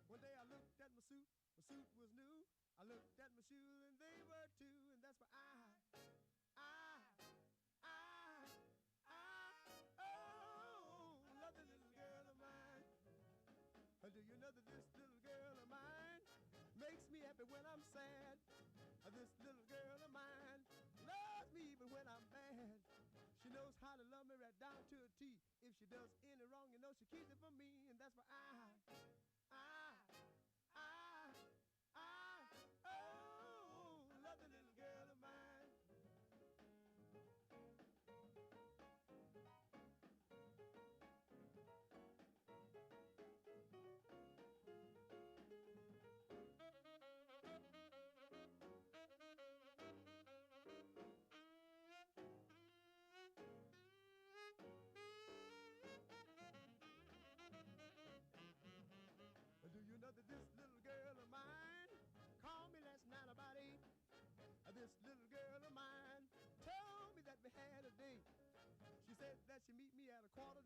One day I looked at my suit was new. I looked at my shoes and they were too, and that's why oh, love the little girl of mine. Do you know that this little girl of mine makes me happy when I'm sad? This little girl of mine loves me even when I'm mad. She knows how to love me right down to a T. If she does any wrong, you know she keeps it from me, and that's why oh, love the little girl of mine. Do you know that this little girl of mine called me last night about 8? This little girl of mine told me that we had a date. She said that she'd meet me at 8:45.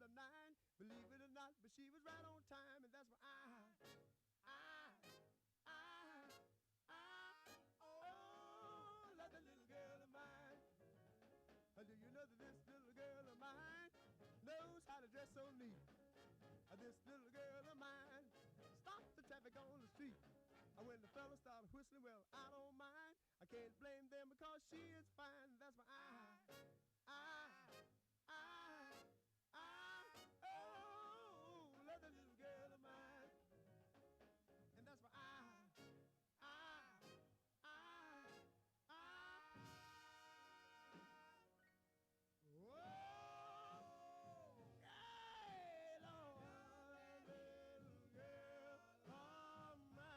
Believe it or not, but she was right on time, and that's why oh, love the little girl of mine. Do you know that this little girl of mine knows how to dress so neat? This little girl of mine stops the traffic on the street. When the fellas start whistling, well, I don't mind. I can't blame them because she is fine. That's why oh, love the little girl of mine. And that's why whoa, hey, Lord, little girl of mine.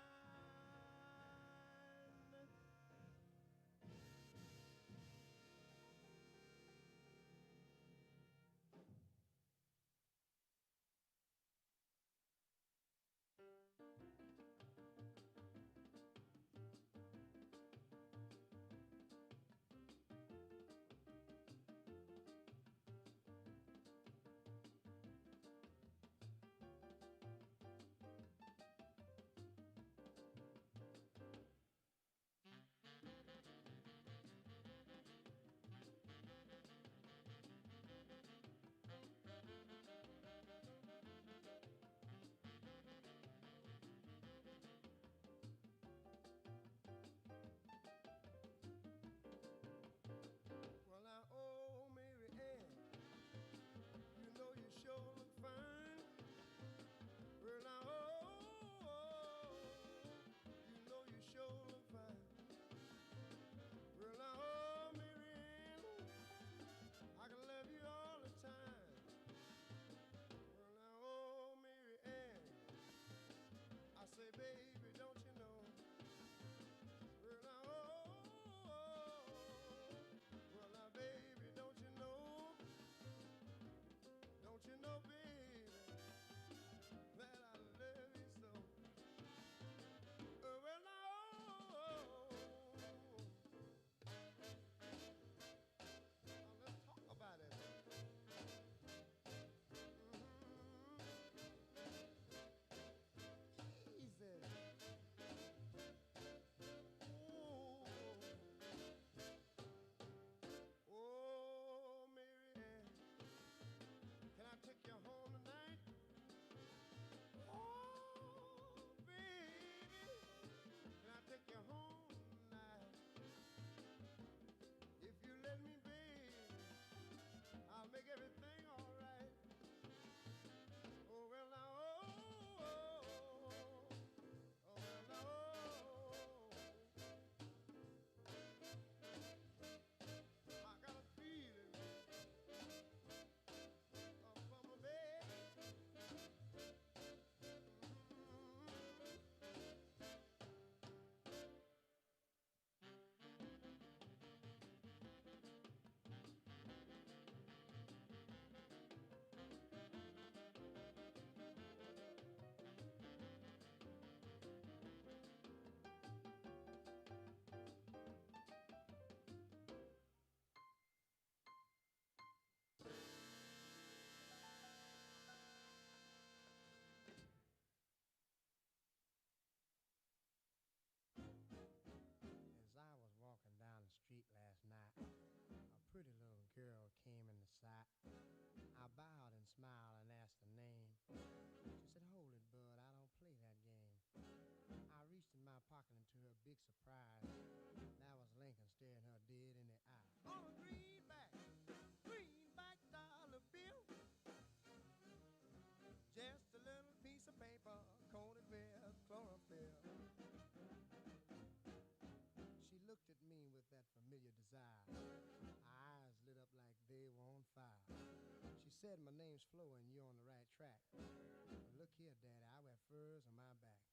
pocket, and to her big surprise, that was Lincoln staring her dead in the eye. On a greenback dollar bill, just a little piece of paper coated with chlorophyll. She looked at me with that familiar desire. Her eyes lit up like they were on fire. She said, "My name's Flo and you're on the right track. Look here, Daddy, I wear furs on my back.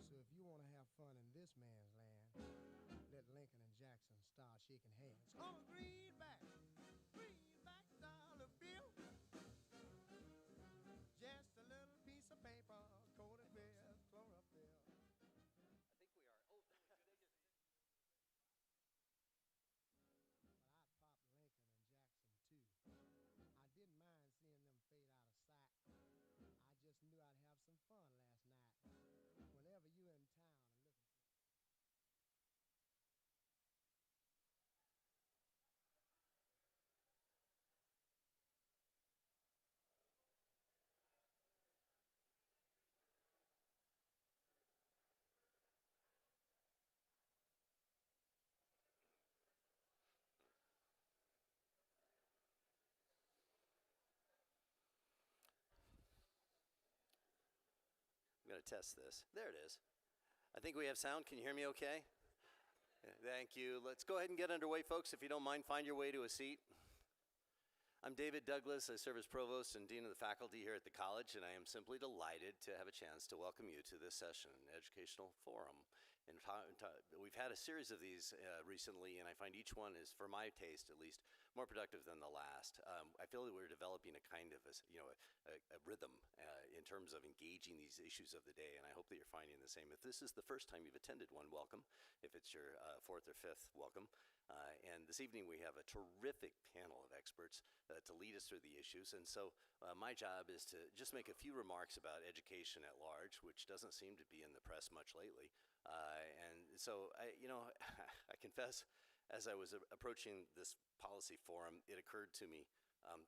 So if you want to have fun in this man's land, let Lincoln and Jackson start shaking hands." On a greenback dollar bill, just a little piece of paper coated with chlorophyll. I think we are. Oh, But I'd pop Lincoln and Jackson too. I didn't mind seeing them fade out of sight. I just knew I'd have some fun last night. Whenever you're in town and looking for I'm going to test this. There it is. I think we have sound. Can you hear me okay? Thank you. Let's go ahead and get underway, folks. If you don't mind, find your way to a seat. I'm David Douglas. I serve as Provost and Dean of the Faculty here at the college, and I am simply delighted to have a chance to welcome you to this session, Educational Forum. And we've had a series of these recently, and I find each one is, for my taste at least, more productive than the last. I feel that we're developing a kind of a rhythm in terms of engaging these issues of the day, and I hope that you're finding the same. If this is the first time you've attended one, welcome. If it's your fourth or fifth, welcome. And this evening we have a terrific panel of experts to lead us through the issues. And so my job is to just make a few remarks about education at large, which doesn't seem to be in the press much lately. And so, I confess, as I was approaching this policy forum, it occurred to me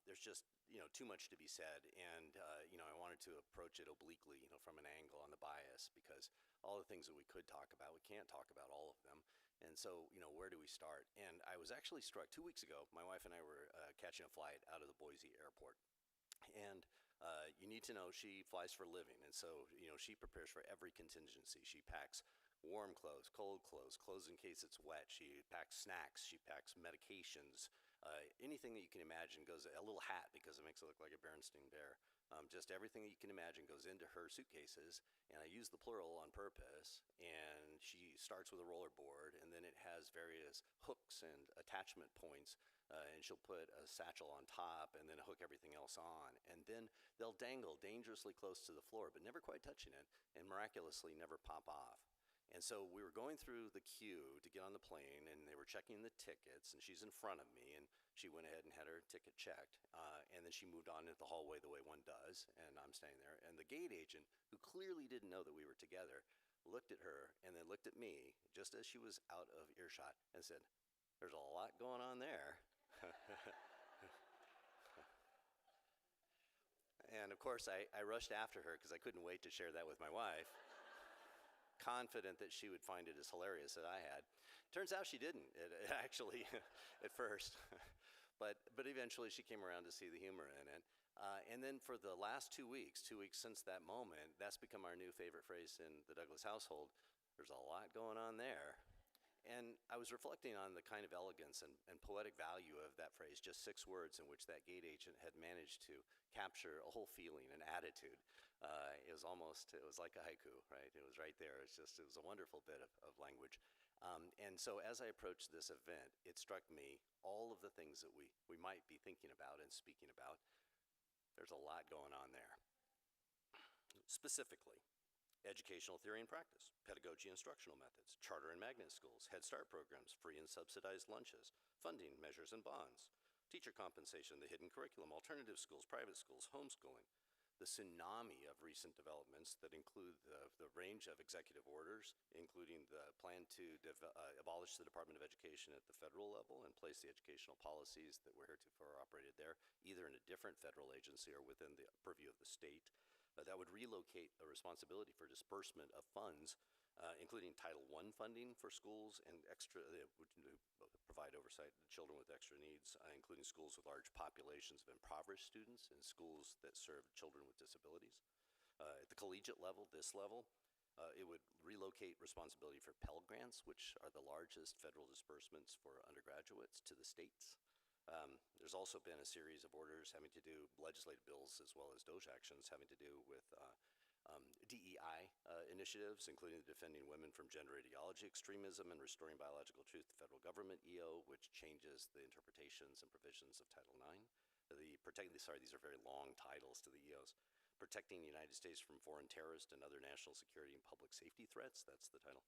there's just too much to be said, and I wanted to approach it obliquely, from an angle on the bias, because all the things that we could talk about, we can't talk about all of them. And so, where do we start? And I was actually struck 2 weeks ago. My wife and I were catching a flight out of the Boise airport. And you need to know she flies for a living. And so, she prepares for every contingency. She packs warm clothes, cold clothes, clothes in case it's wet. She packs snacks. She packs medications. Anything that you can imagine goes, a little hat because it makes it look like a Berenstain Bear. Just everything that you can imagine goes into her suitcases, and I use the plural on purpose. And she starts with a roller board, and then it has various hooks and attachment points, and she'll put a satchel on top and then hook everything else on. And then they'll dangle dangerously close to the floor, but never quite touching it, and miraculously never pop off. And so we were going through the queue to get on the plane, and they were checking the tickets, and she's in front of me, and she went ahead and had her ticket checked, and then she moved on into the hallway the way one does, and I'm standing there, and the gate agent, who clearly didn't know that we were together, looked at her and then looked at me just as she was out of earshot and said, "There's a lot going on there." And of course I rushed after her because I couldn't wait to share that with my wife, confident that she would find it as hilarious as I had. Turns out she didn't, it actually, at first. But eventually she came around to see the humor in it. And then for the last 2 weeks, 2 weeks since that moment, that's become our new favorite phrase in the Douglas household. There's a lot going on there. And I was reflecting on the kind of elegance and poetic value of that phrase, just 6 words in which that gate agent had managed to capture a whole feeling, an attitude. It was like a haiku, right? It was right there. It was a wonderful bit of language. And so as I approached this event, it struck me all of the things that we might be thinking about and speaking about. There's a lot going on there. Specifically, educational theory and practice, pedagogy instructional methods, charter and magnet schools, Head Start programs, free and subsidized lunches, funding measures and bonds, teacher compensation, the hidden curriculum, alternative schools, private schools, homeschooling, the tsunami of recent developments that include the range of executive orders, including the plan to abolish the Department of Education at the federal level and place the educational policies that were heretofore operated there, either in a different federal agency or within the purview of the state. That would relocate a responsibility for disbursement of funds including Title I funding for schools and extra, provide oversight to children with extra needs, including schools with large populations of impoverished students and schools that serve children with disabilities. At the collegiate level, this level, it would relocate responsibility for Pell Grants, which are the largest federal disbursements for undergraduates, to the states. There's also been a series of orders having to do, legislative bills as well as DOJ actions having to do with DEI initiatives, including Defending Women from Gender Ideology Extremism and Restoring Biological Truth to Federal Government, EO, which changes the interpretations and provisions of Title IX. These are very long titles to the EOs. Protecting the United States from Foreign Terrorist and Other National Security and Public Safety Threats, that's the title.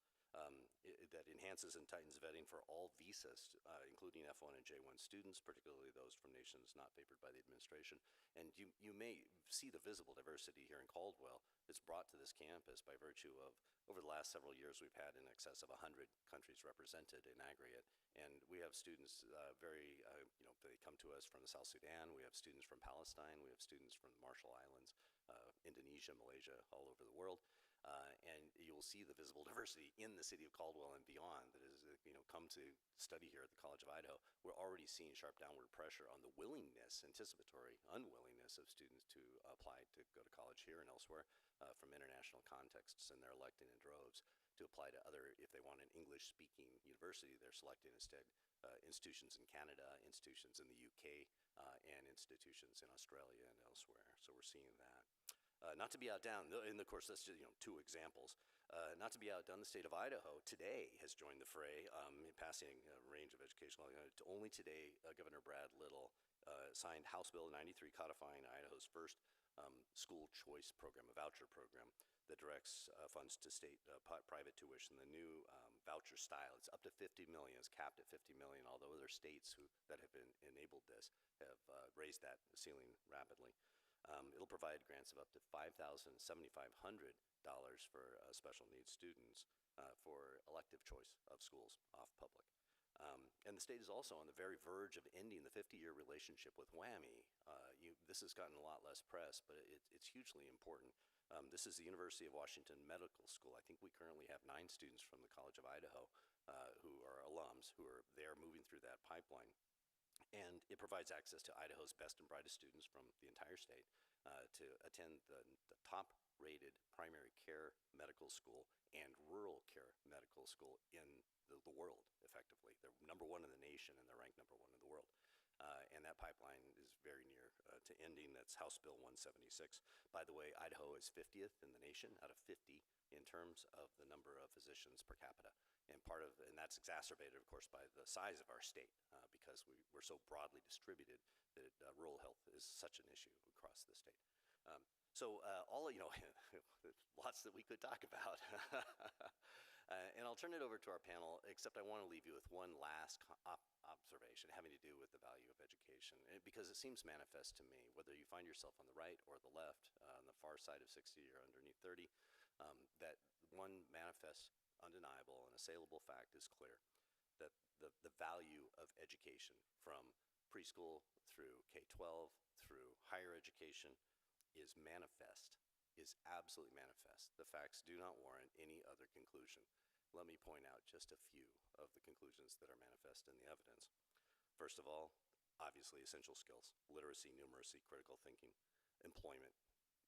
That enhances and tightens vetting for all visas, including F1 and J1 students, particularly those from nations not favored by the administration. And you may see the visible diversity here in Caldwell that's brought to this campus by virtue of, over the last several years, we've had in excess of 100 countries represented in aggregate. And we have students they come to us from the South Sudan, we have students from Palestine, we have students from the Marshall Islands, Indonesia, Malaysia, all over the world. And you will see the visible diversity in the city of Caldwell and beyond that is, come to study here at the College of Idaho. We're already seeing sharp downward pressure on the willingness, anticipatory unwillingness of students to apply to go to college here and elsewhere from international contexts, and they're electing in droves to apply to other, if they want an English-speaking university, they're selecting instead institutions in Canada, institutions in the UK, and institutions in Australia and elsewhere. So we're seeing that. Not to be outdone, and of course that's just two examples. Not to be outdone, the state of Idaho today has joined the fray, passing a range of educational. Only today, Governor Brad Little signed House Bill 93, codifying Idaho's first school choice program, a voucher program that directs funds to state private tuition. The new voucher style, it's up to $50 million, it's capped at $50 million, although other states that have enabled this have raised that ceiling rapidly. It'll provide grants of up to $5,000 to $7,500 for special needs students for elective choice of schools off public. And the state is also on the very verge of ending the 50-year relationship with WWAMI. This has gotten a lot less press, but it's hugely important. This is the University of Washington Medical School. I think we currently have 9 students from the College of Idaho who are alums who are there moving through that pipeline. And it provides access to Idaho's best and brightest students from the entire state to attend the top-rated primary care medical school and rural care medical school in the world, effectively. They're number 1 in the nation, and they're ranked number 1 in the world. And that pipeline is very near to ending. That's House Bill 176. By the way, Idaho is 50th in the nation out of 50 in terms of the number of physicians per capita. And that's exacerbated, of course, by the size of our state, because we're so broadly distributed that rural health is such an issue across the state. Lots that we could talk about. And I'll turn it over to our panel, except I want to leave you with one last observation having to do with the value of education, because it seems manifest to me, whether you find yourself on the right or the left, on the far side of 60 or underneath 30, that one manifest, undeniable, and assailable fact is clear, that the value of education from preschool through K-12 through higher education is manifest, is absolutely manifest. The facts do not warrant any other conclusion. Let me point out just a few of the conclusions that are manifest in the evidence. First of all, obviously essential skills, literacy, numeracy, critical thinking, employment,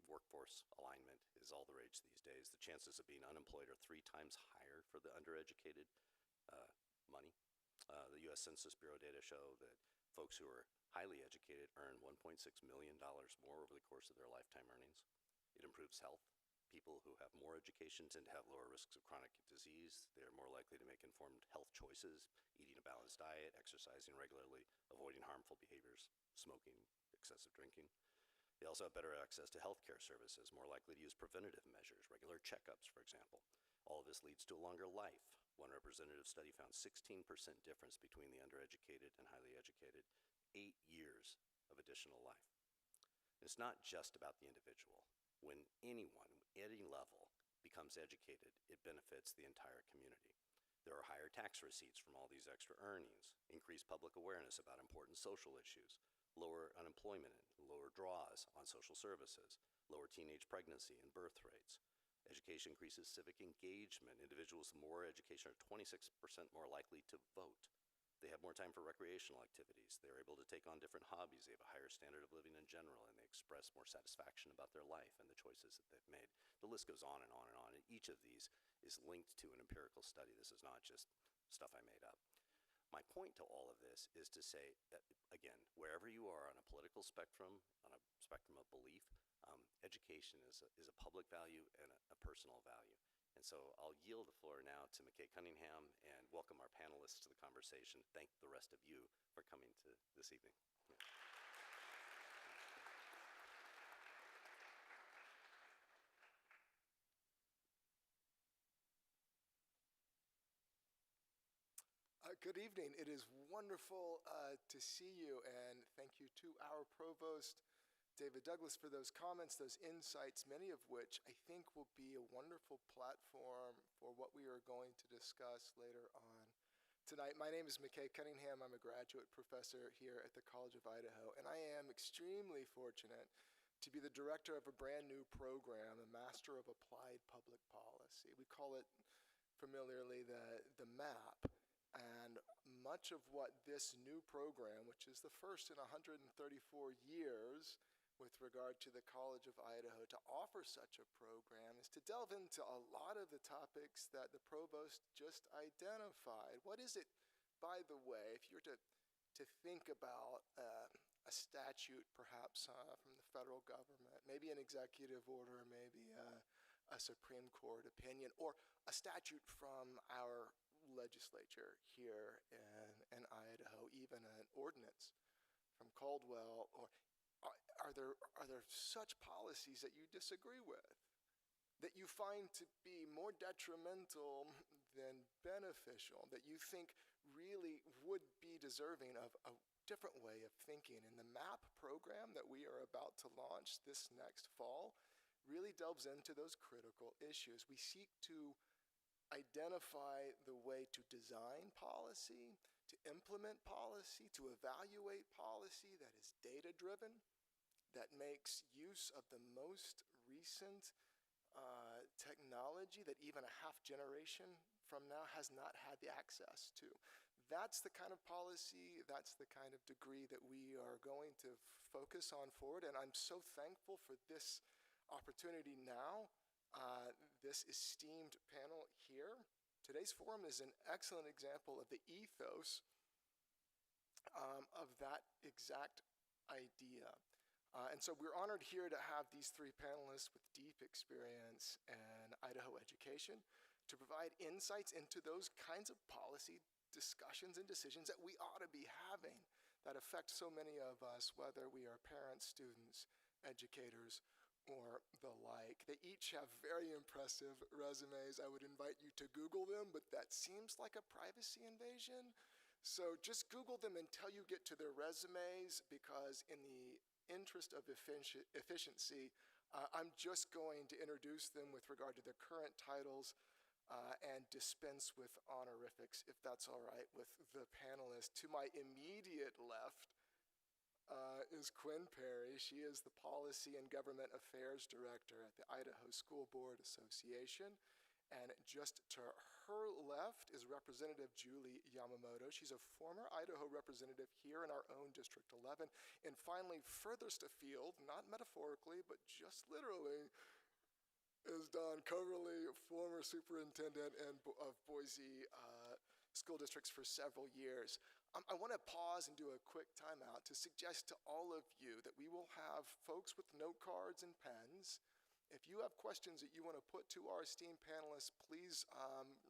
workforce alignment is all the rage these days. The chances of being unemployed are 3 times higher for the undereducated money. The U.S. Census Bureau data show that folks who are highly educated earn $1.6 million more over the course of their lifetime earnings. It improves health. People who have more education tend to have lower risks of chronic disease. They're more likely to make informed health choices, eating a balanced diet, exercising regularly, avoiding harmful behaviors, smoking, excessive drinking. They also have better access to health care services, more likely to use preventative measures, regular checkups, for example. All of this leads to a longer life. One representative study found 16% difference between the undereducated and highly educated, 8 years of additional life. It's not just about the individual. When anyone, any level, becomes educated, it benefits the entire community. There are higher tax receipts from all these extra earnings, increased public awareness about important social issues, lower unemployment, lower draws on social services, lower teenage pregnancy and birth rates, Education increases civic engagement. Individuals with more education are 26% more likely to vote. They have more time for recreational activities. They're able to take on different hobbies. They have a higher standard of living in general, and they express more satisfaction about their life and the choices that they've made. The list goes on and on and on, and each of these is linked to an empirical study. This is not just stuff I made up. My point to all of this is to say, again, wherever you are on a political spectrum, on a spectrum of belief, education is a public value and a personal value. And so I'll yield the floor now to McKay Cunningham and welcome our panelists to the conversation. Thank the rest of you for coming to this evening. Good evening. It is wonderful to see you, and thank you to our provost, David Douglas, for those comments, those insights, many of which I think will be a wonderful platform for what we are going to discuss later on tonight. My name is McKay Cunningham. I'm a graduate professor here at the College of Idaho, and I am extremely fortunate to be the director of a brand new program, the Master of Applied Public Policy. We call it familiarly the MAP. And much of what this new program, which is the first in 134 years with regard to the College of Idaho to offer such a program, is to delve into a lot of the topics that the provost just identified. What is it, by the way, if you're to think about a statute perhaps from the federal government, maybe an executive order, maybe a Supreme Court opinion, or a statute from our legislature here in Idaho, even an ordinance from Caldwell, or are there such policies that you disagree with, that you find to be more detrimental than beneficial, that you think really would be deserving of a different way of thinking? And the MAP program that we are about to launch this next fall really delves into those critical issues. We seek to identify the way to design policy, to implement policy, to evaluate policy that is data-driven, that makes use of the most recent technology that even a half generation from now has not had the access to. That's the kind of policy, that's the kind of degree that we are going to focus on forward, and I'm so thankful for this opportunity now. This esteemed panel here. Today's forum is an excellent example of the ethos of that exact idea. And so we're honored here to have these three panelists with deep experience in Idaho education to provide insights into those kinds of policy discussions and decisions that we ought to be having that affect so many of us, whether we are parents, students, educators, or the like. They each have very impressive resumes. I would invite you to Google them, but that seems like a privacy invasion. So just Google them until you get to their resumes, because in the interest of efficiency, I'm just going to introduce them with regard to their current titles and dispense with honorifics, if that's all right with the panelists. To my immediate left is Quinn Perry. She is the Policy and Government Affairs Director at the Idaho School Board Association. And just to her left is Representative Julie Yamamoto. She's a former Idaho representative here in our own District 11. And finally, furthest afield, not metaphorically, but just literally, is Don Coberly, former superintendent of Boise school districts for several years. I want to pause and do a quick timeout to suggest to all of you that we will have folks with note cards and pens. If you have questions that you want to put to our esteemed panelists, please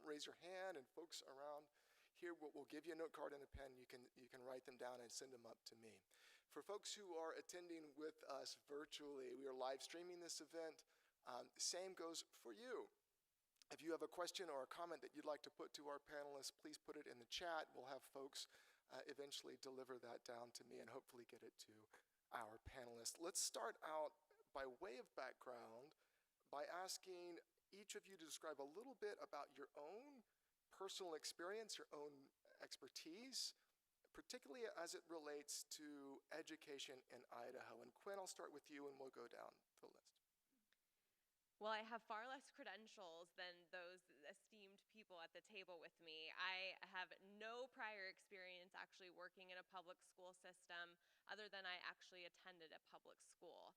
raise your hand, and folks around here will give you a note card and a pen. You can write them down and send them up to me. For folks who are attending with us virtually, we are live streaming this event. Same goes for you. If you have a question or a comment that you'd like to put to our panelists, please put it in the chat. We'll have folks eventually deliver that down to me and hopefully get it to our panelists. Let's start out by way of background by asking each of you to describe a little bit about your own personal experience, your own expertise, particularly as it relates to education in Idaho. And Quinn, I'll start with you and we'll go down the list. Well, I have far less credentials than those esteemed people at the table with me. I have no prior experience actually working in a public school system other than I actually attended a public school.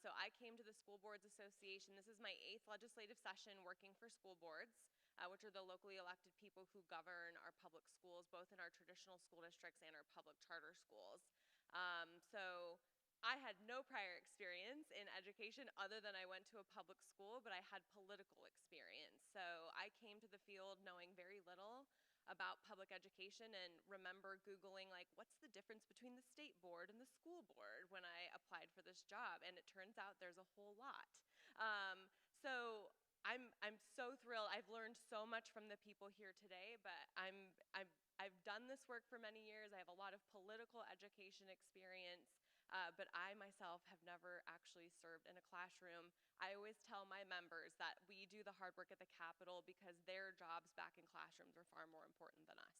So I came to the School Boards Association. This is my 8th legislative session working for school boards, which are the locally elected people who govern our public schools, both in our traditional school districts and our public charter schools. So I had no prior experience in education other than I went to a public school, but I had political experience. So I came to the field knowing very little about public education and remember Googling, like, what's the difference between the state board and the school board when I applied for this job? And it turns out there's a whole lot. So I'm so thrilled. I've learned so much from the people here today, but I've done this work for many years. I have a lot of political education experience. But I myself have never actually served in a classroom. I always tell my members that we do the hard work at the Capitol because their jobs back in classrooms are far more important than us.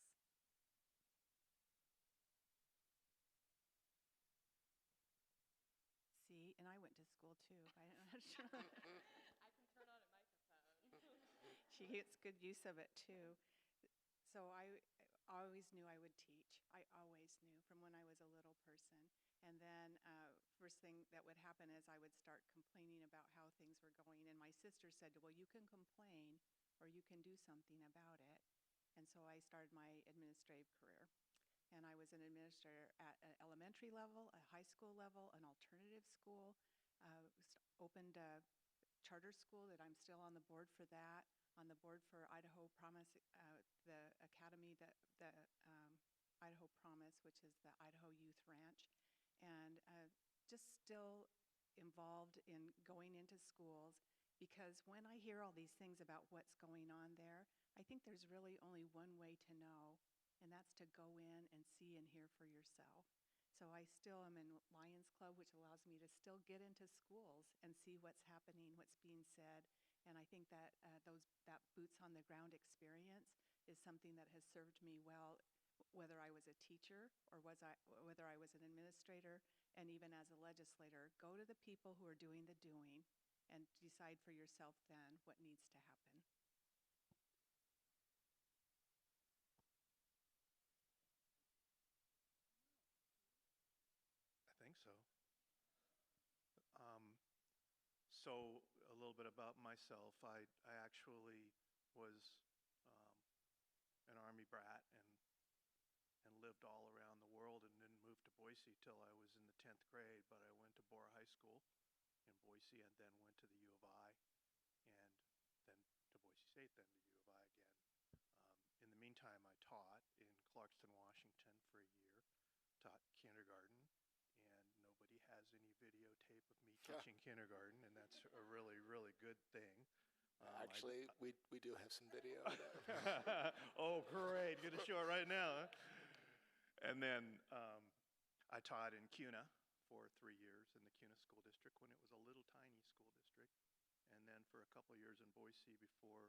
See, and I went to school too. I can turn on a microphone. She gets good use of it too. So I always knew I would teach. I always knew from when I was a little person. And then first thing that would happen is I would start complaining about how things were going. And my sister said, well, you can complain or you can do something about it. And so I started my administrative career. And I was an administrator at an elementary level, a high school level, an alternative school, opened a charter school that I'm still on the board for that, on the board for Idaho Promise, the academy, the Idaho Promise, which is the Idaho Youth Ranch, and just still involved in going into schools, because when I hear all these things about what's going on there, I think there's really only one way to know, and that's to go in and see and hear for yourself. So I still am in Lions Club, which allows me to still get into schools and see what's happening, what's being said. And I think that that boots on the ground experience is something that has served me well, whether I was a teacher or whether I was an administrator, and even as a legislator. Go to the people who are doing the doing and decide for yourself then what needs to happen. I think so. So a little bit about myself. I actually was an Army brat and lived all around the world and didn't move to Boise till I was in the 10th grade, but I went to Bora High School in Boise and then went to the U of I and then to Boise State, then to U of I again. In the meantime, I taught in Clarkston, Washington for a year, taught kindergarten, and nobody has any videotape of me teaching kindergarten, and that's a really, really good thing. Actually, we do have some video. Oh, great. Going to show it right now. Huh? And then I taught in CUNA for 3 years in the CUNA School District when it was a little tiny school district. And then for a couple of years in Boise before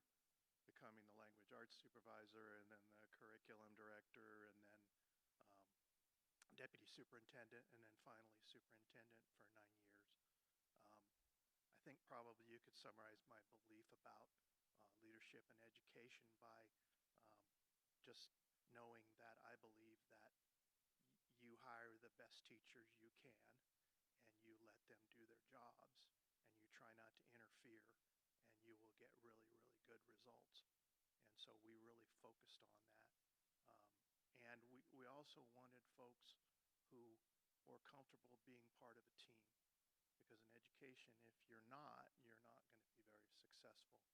becoming the language arts supervisor and then the curriculum director and then deputy superintendent and then finally superintendent for 9 years. I think probably you could summarize my belief about leadership and education by just knowing that I believe that you hire the best teachers you can and you let them do their jobs and you try not to interfere and you will get really, really good results. And so we really focused on that. And we also wanted folks who were comfortable being part of a team. Because in education, if you're not going to be very successful.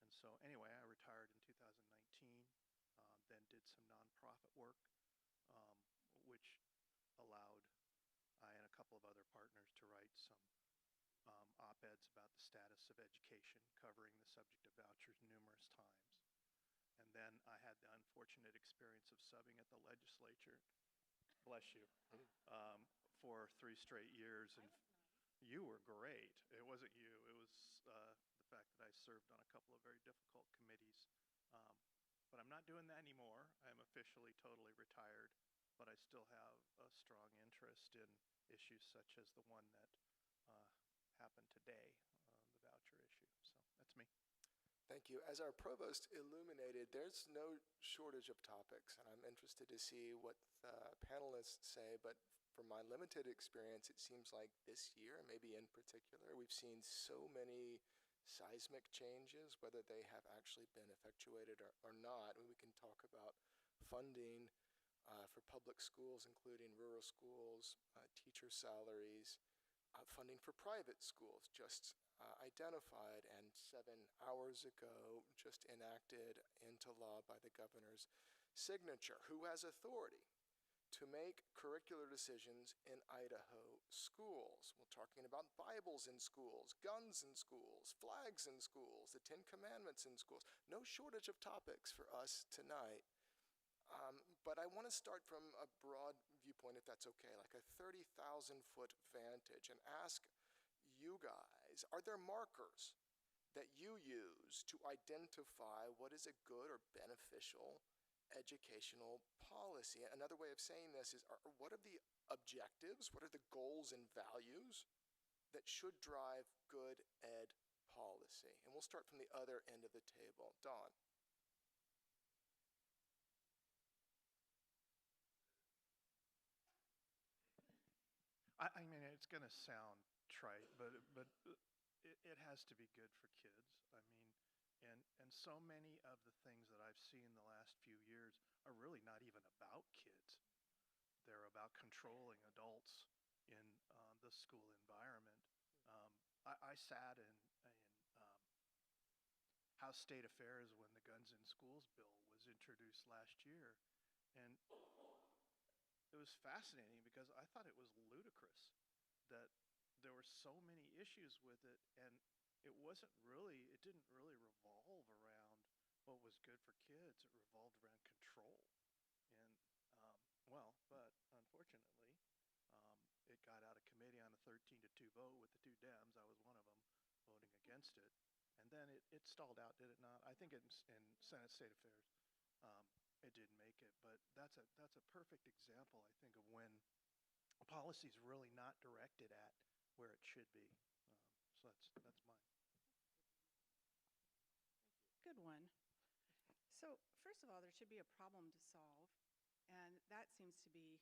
And so anyway, I retired in 2019, then did some nonprofit work, which allowed I and a couple of other partners to write some op-eds about the status of education, covering the subject of vouchers numerous times. And then I had the unfortunate experience of subbing at the legislature, bless you, for 3 straight years. And you were great. It wasn't you. It was the fact that I served on a couple of very difficult committees. But I'm not doing that anymore. I'm officially totally retired, but I still have a strong interest in issues such as the one that happened today, the voucher me. Thank you. As our provost illuminated, there's no shortage of topics, and I'm interested to see what the panelists say, but from my limited experience, it seems like this year, maybe in particular, we've seen so many seismic changes, whether they have actually been effectuated or not. And we can talk about funding for public schools, including rural schools, teacher salaries, funding for private schools, just identified and 7 hours ago just enacted into law by the governor's signature, who has authority to make curricular decisions in Idaho schools. We're talking about Bibles in schools, guns in schools, flags in schools, the 10 Commandments in schools. No shortage of topics for us tonight. But I want to start from a broad viewpoint, if that's okay, like a 30,000-foot vantage, and ask you guys, are there markers that you use to identify what is a good or beneficial educational policy? Another way of saying this is, what are the objectives, what are the goals and values that should drive good ed policy? And we'll start from the other end of the table. Dawn. I mean, it's going to sound trite, but it has to be good for kids. I mean, and so many of the things that I've seen the last few years are really not even about kids. They're about controlling adults in the school environment. I sat in House State Affairs when the Guns in Schools bill was introduced last year, and it was fascinating because I thought it was ludicrous that there were so many issues with it, and it didn't really revolve around what was good for kids. It revolved around control. And, but unfortunately, it got out of committee on a 13-2 vote with the 2 Dems. I was one of them voting against it. And then it stalled out, did it not? I think in Senate State Affairs, it didn't make it, but that's a perfect example, I think, of when policy is really not directed at where it should be. So that's mine. Good one. So first of all, there should be a problem to solve, and that seems to be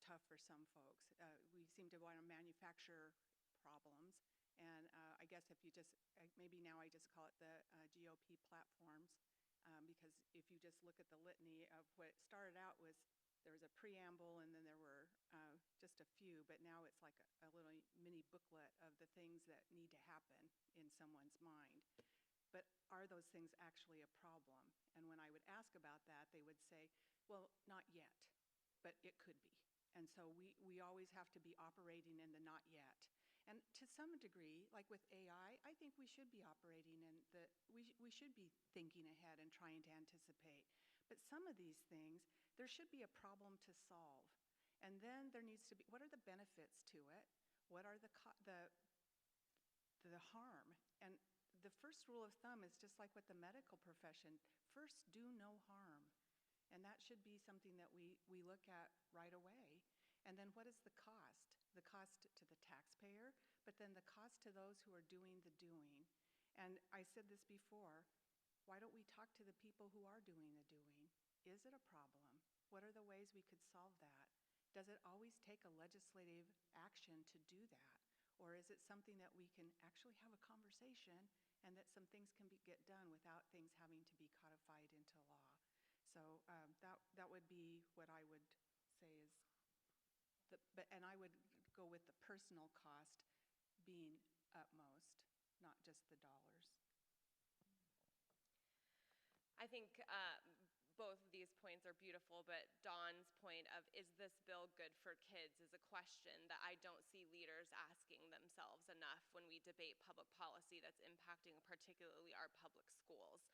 tough for some folks. We seem to want to manufacture problems, and I guess if you just, maybe now I just call it the GOP platforms, because if you just look at the litany of what it started out was, there was a preamble and then there were just a few, but now it's like a little mini booklet of the things that need to happen in someone's mind. But are those things actually a problem? And when I would ask about that, they would say, well, not yet, but it could be. And so we always have to be operating in the not yet. And to some degree, like with AI, I think we should be operating in we should be thinking ahead and trying to anticipate. But some of these things, there should be a problem to solve. And then there needs to be, what are the benefits to it? What are the harm? And the first rule of thumb is just like with the medical profession, first do no harm. And that should be something that we look at right away. And then what is the cost? The cost to the taxpayer, but then the cost to those who are doing the doing. And I said this before, why don't we talk to the people who are doing the doing? Is it a problem? What are the ways we could solve that? Does it always take a legislative action to do that? Or is it something that we can actually have a conversation and that some things can get done without things having to be codified into law? So that would be what I would say is, and I would go with the personal cost being utmost, not just the dollars. I think both of these points are beautiful, but Dawn's point of, is this bill good for kids, is a question that I don't see leaders asking themselves enough when we debate public policy that's impacting particularly our public schools.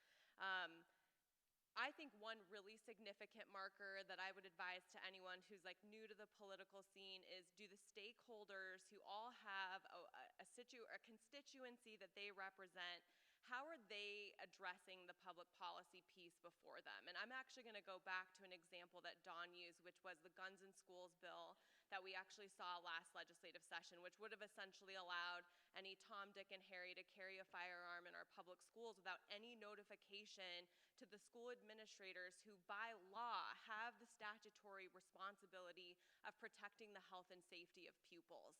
I think one really significant marker that I would advise to anyone who's like new to the political scene is, do the stakeholders who all have a constituency that they represent how are they addressing the public policy piece before them? And I'm actually going to go back to an example that Dawn used, which was the Guns in Schools bill that we actually saw last legislative session, which would have essentially allowed any Tom, Dick, and Harry to carry a firearm in our public schools without any notification to the school administrators who, by law, have the statutory responsibility of protecting the health and safety of pupils.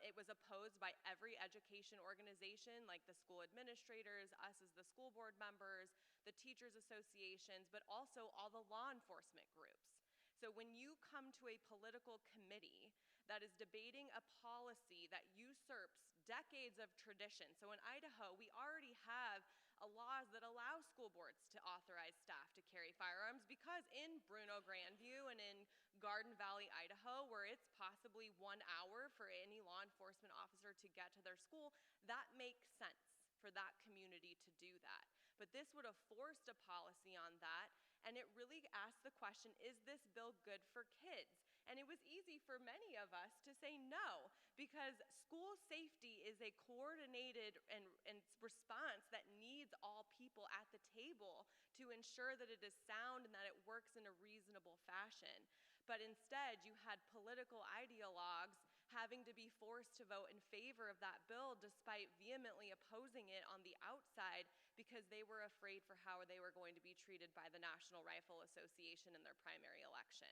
It was opposed by every education organization, like the school administrators, us as the school board members, the teachers associations, but also all the law enforcement groups. So when you come to a political committee that is debating a policy that usurps decades of tradition, so in Idaho, we already have laws that allow school boards to authorize staff to carry firearms, because in Bruno Grandview and in Garden Valley, Idaho, where it's possibly 1 hour for any law enforcement officer to get to their school, that makes sense for that community to do that. But this would have forced a policy on that, and it really asked the question, is this bill good for kids? And it was easy for many of us to say no, because school safety is a coordinated and response that needs all people at the table to ensure that it is sound and that it works in a reasonable fashion. But instead, you had political ideologues having to be forced to vote in favor of that bill despite vehemently opposing it on the outside because they were afraid for how they were going to be treated by the National Rifle Association in their primary election.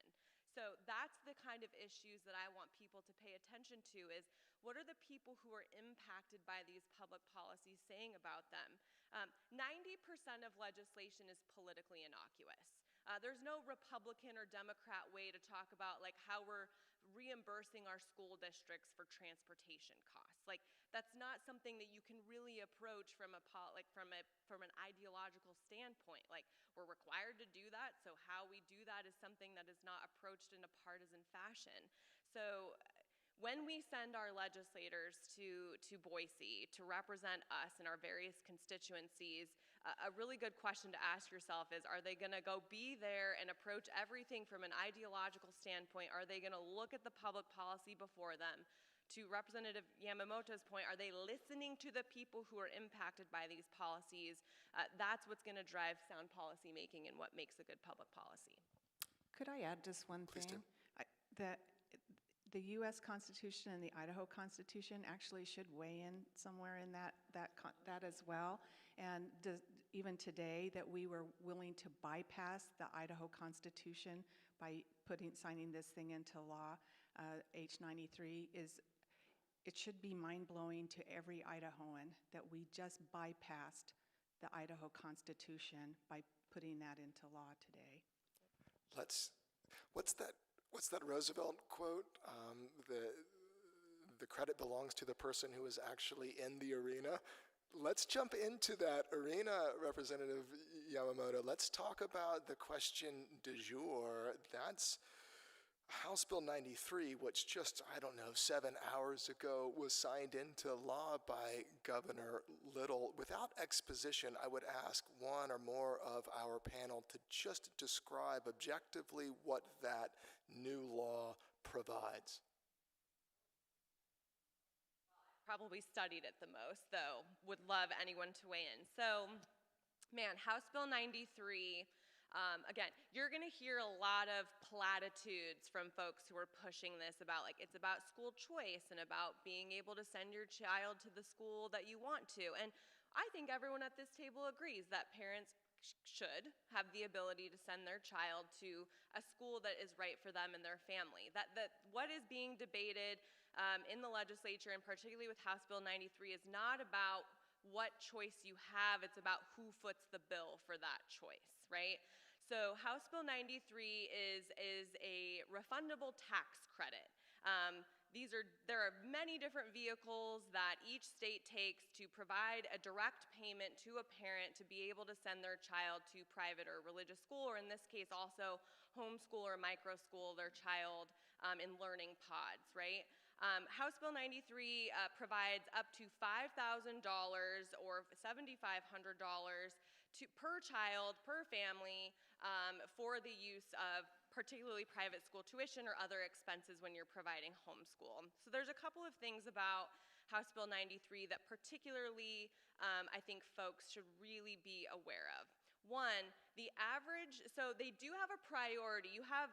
So that's the kind of issues that I want people to pay attention to, is what are the people who are impacted by these public policies saying about them? 90% of legislation is politically innocuous. There's no Republican or Democrat way to talk about like how we're reimbursing our school districts for transportation costs. Like that's not something that you can really approach from an ideological standpoint. Like we're required to do that, so how we do that is something that is not approached in a partisan fashion. So when we send our legislators to Boise to represent us in our various constituencies, a really good question to ask yourself is, are they going to go be there and approach everything from an ideological standpoint? Are they going to look at the public policy before them? To Representative Yamamoto's point, are they listening to the people who are impacted by these policies? That's what's going to drive sound policy making and what makes a good public policy. Could I add just one Please thing? do. The U.S. Constitution and the Idaho Constitution actually should weigh in somewhere in that as well. And even today, that we were willing to bypass the Idaho Constitution by signing this thing into law, H93, it should be mind-blowing to every Idahoan that we just bypassed the Idaho Constitution by putting that into law today. What's that Roosevelt quote? The credit belongs to the person who is actually in the arena. Let's jump into that arena, Representative Yamamoto. Let's talk about the question du jour. That's House Bill 93, which just, 7 hours ago was signed into law by Governor Little. Without exposition, I would ask one or more of our panel to just describe objectively what that new law provides. Probably studied it the most, though. Would love anyone to weigh in. So, House Bill 93, again, you're going to hear a lot of platitudes from folks who are pushing this about, like, it's about school choice and about being able to send your child to the school that you want to. And I think everyone at this table agrees that parents should have the ability to send their child to a school that is right for them and their family. That what is being debated in the legislature, and particularly with House Bill 93, is not about what choice you have, it's about who foots the bill for that choice, right? So House Bill 93 is a refundable tax credit. There are many different vehicles that each state takes to provide a direct payment to a parent to be able to send their child to private or religious school, or in this case also homeschool or microschool their child in learning pods, right? House Bill 93 provides up to $5,000 or $7,500 per child, per family, for the use of particularly private school tuition or other expenses when you're providing homeschool. So there's a couple of things about House Bill 93 that particularly I think folks should really be aware of. One, the average, so they do have a priority. You have,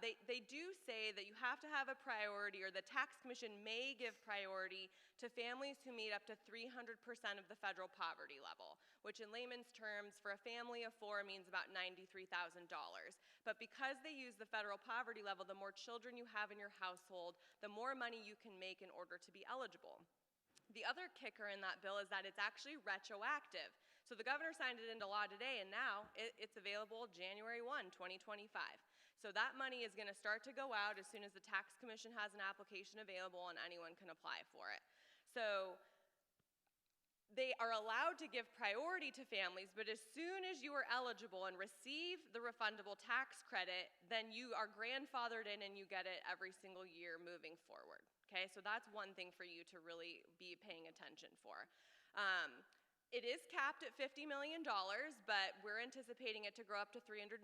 they do say that you have to have a priority, or the tax commission may give priority to families who meet up to 300% of the federal poverty level, which in layman's terms for a family of 4 means about $93,000. But because they use the federal poverty level, the more children you have in your household, the more money you can make in order to be eligible. The other kicker in that bill is that it's actually retroactive. So the governor signed it into law today, and now it's available January 1, 2025. So that money is going to start to go out as soon as the tax commission has an application available and anyone can apply for it. So they are allowed to give priority to families, but as soon as you are eligible and receive the refundable tax credit, then you are grandfathered in and you get it every single year moving forward. Okay, so that's one thing for you to really be paying attention for. It is capped at $50 million, but we're anticipating it to grow up to $334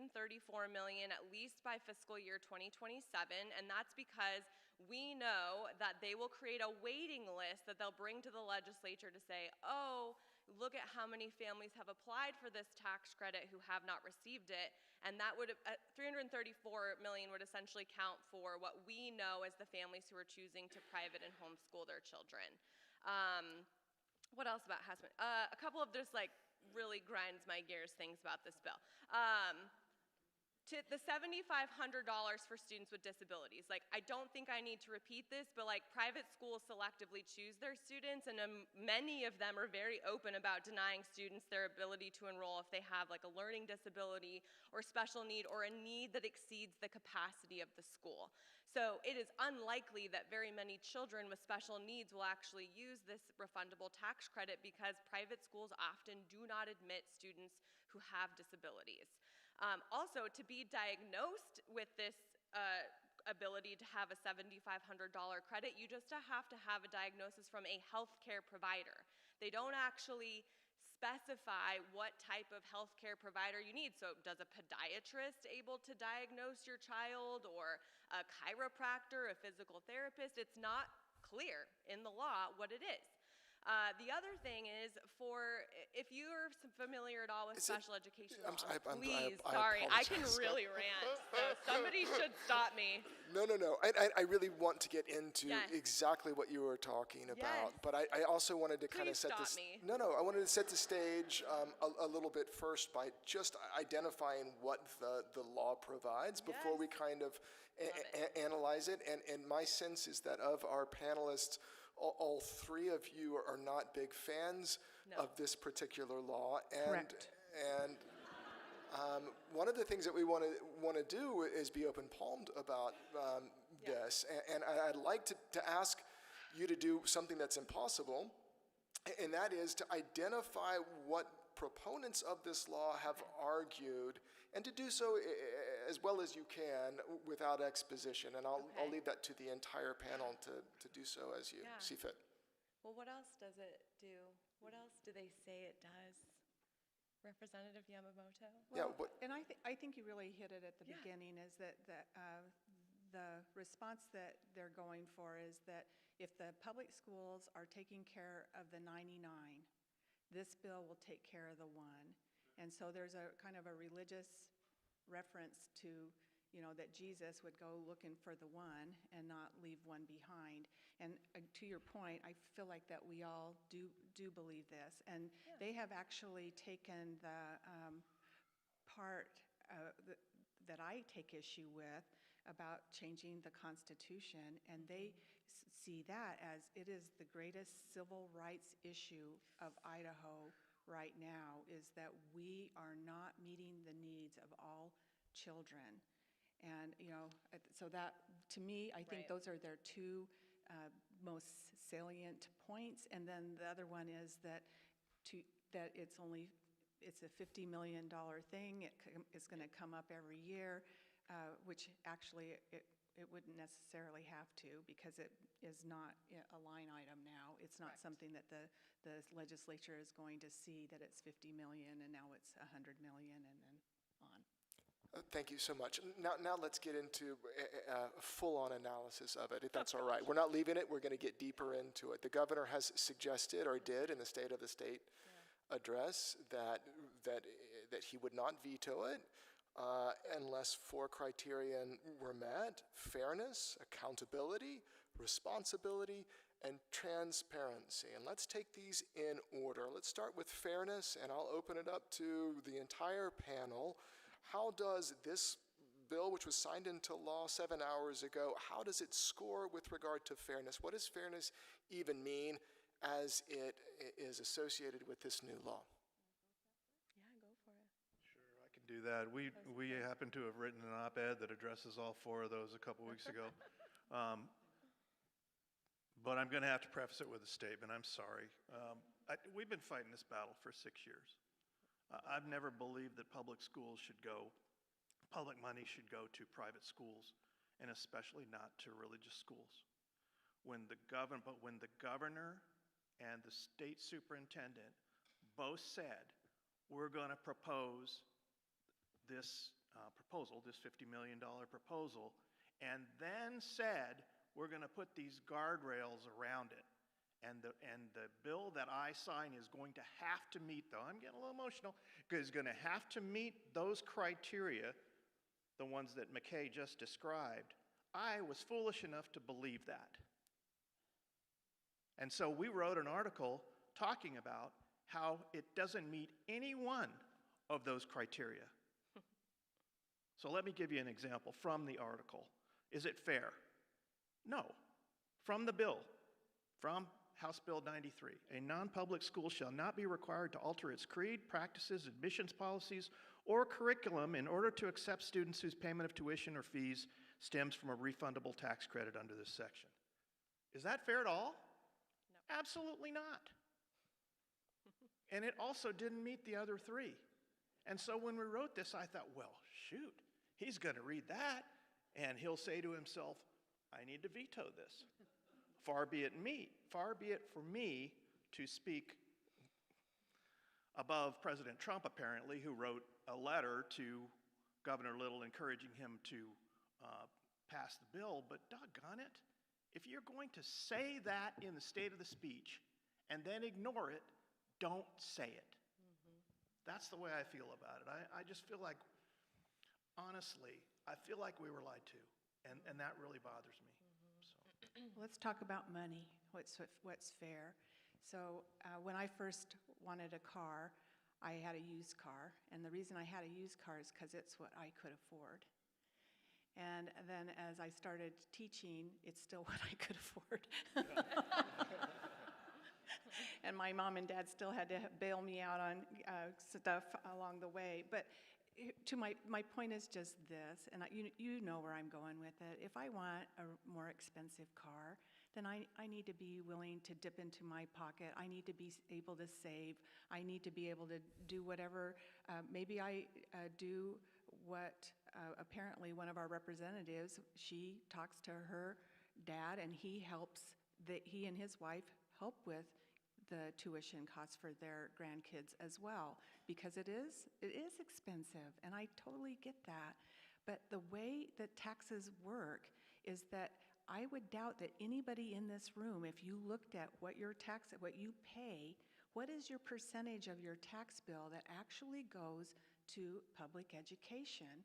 million at least by fiscal year 2027, and that's because we know that they will create a waiting list that they'll bring to the legislature to say, oh, look at how many families have applied for this tax credit who have not received it, and that would, $334 million would essentially count for what we know as the families who are choosing to private and homeschool their children. What else about harassment? A couple of just like really grinds my gears things about this bill. To the $7,500 for students with disabilities. Like, I don't think I need to repeat this, but like private schools selectively choose their students, and many of them are very open about denying students their ability to enroll if they have like a learning disability or special need or a need that exceeds the capacity of the school. So it is unlikely that very many children with special needs will actually use this refundable tax credit because private schools often do not admit students who have disabilities. Also, to be diagnosed with this ability to have a $7,500 credit, you just have to have a diagnosis from a healthcare provider. They don't actually specify what type of healthcare provider you need. So does a podiatrist able to diagnose your child, or a chiropractor, a physical therapist? It's not clear in the law what it is. The other thing is, if you're familiar at all with special education law, please, sorry, I can really rant, so somebody should stop me. No. I really want to get into exactly what you were talking about, but I also wanted to kind of set this. No, I wanted to set the stage a little bit first by just identifying what the law provides before we kind of analyze it. And my sense is that of our panelists, all three of you are not big fans of this particular law, and one of the things that we want to do is be open-palmed about this, and I'd like to ask you to do something that's impossible, and that is to identify what proponents of this law have argued, and to do so as well as you can without exposition. And I'll leave that to the entire panel to do so as you see fit. Well, what else does it do? What else do they say it does? Representative Yamamoto? Well, and I think you really hit it at the beginning, is that the response that they're going for is that if the public schools are taking care of the 99, this bill will take care of the 1. And so there's a kind of a religious reference to, that Jesus would go looking for the 1 and not leave 1 behind. And to your point, I feel like that we all do believe this. And they have actually taken the part that I take issue with about changing the Constitution, and they see that as it is the greatest civil rights issue of Idaho right now, is that we are not meeting the needs of all children. And, so that, to me, I think those are their two most salient points. And then the other one is that it's a $50 million thing. It's going to come up every year, which actually it wouldn't necessarily have to, because it is not a line item now. It's not something that the legislature is going to see that it's $50 million and now it's $100 million and then on. Thank you so much. Now let's get into a full-on analysis of it, if that's all right. We're not leaving it. We're going to get deeper into it. The governor has suggested, or did in the State of the State address, that he would not veto it unless 4 criteria were met: fairness, accountability, responsibility, and transparency. And let's take these in order. Let's start with fairness, and I'll open it up to the entire panel. How does this bill, which was signed into law 7 hours ago, how does it score with regard to fairness? What does fairness even mean as it is associated with this new law? Yeah, go for it. Sure, I can do that. We happen to have written an op-ed that addresses all 4 of those a couple weeks ago. But I'm going to have to preface it with a statement. I'm sorry. We've been fighting this battle for 6 years. I've never believed that public money should go to private schools, and especially not to religious schools. When the governor and the state superintendent both said, we're going to propose this proposal, this $50 million proposal, and then said, we're going to put these guardrails around it. And the bill that I sign is going to have to meet, though I'm getting a little emotional, because it's going to have to meet those criteria, the ones that McKay just described. I was foolish enough to believe that. And so we wrote an article talking about how it doesn't meet any one of those criteria. So let me give you an example from the article. Is it fair? No. From the bill, from House Bill 93, a non-public school shall not be required to alter its creed, practices, admissions policies, or curriculum in order to accept students whose payment of tuition or fees stems from a refundable tax credit under this section. Is that fair at all? No. Absolutely not. And it also didn't meet the other 3. And so when we wrote this, I thought, well, shoot, he's going to read that, and he'll say to himself, I need to veto this. Far be it for me to speak above President Trump, apparently, who wrote a letter to Governor Little encouraging him to pass the bill. But doggone it, if you're going to say that in the state of the speech and then ignore it, don't say it. That's the way I feel about it. I just feel like, honestly, I feel like we were lied to, and that really bothers me. Let's talk about money, what's fair. So when I first wanted a car, I had a used car, and the reason I had a used car is because it's what I could afford. And then as I started teaching, it's still what I could afford. And my mom and dad still had to bail me out on stuff along the way. But to my point is just this, and you know where I'm going with it. If I want a more expensive car, then I need to be willing to dip into my pocket. I need to be able to save. I need to be able to do whatever. Maybe I do what apparently one of our representatives, she talks to her dad, and he and his wife help with the tuition costs for their grandkids as well, because it is expensive, and I totally get that. But the way that taxes work is that I would doubt that anybody in this room, if you looked at what you pay, what is your percentage of your tax bill that actually goes to public education?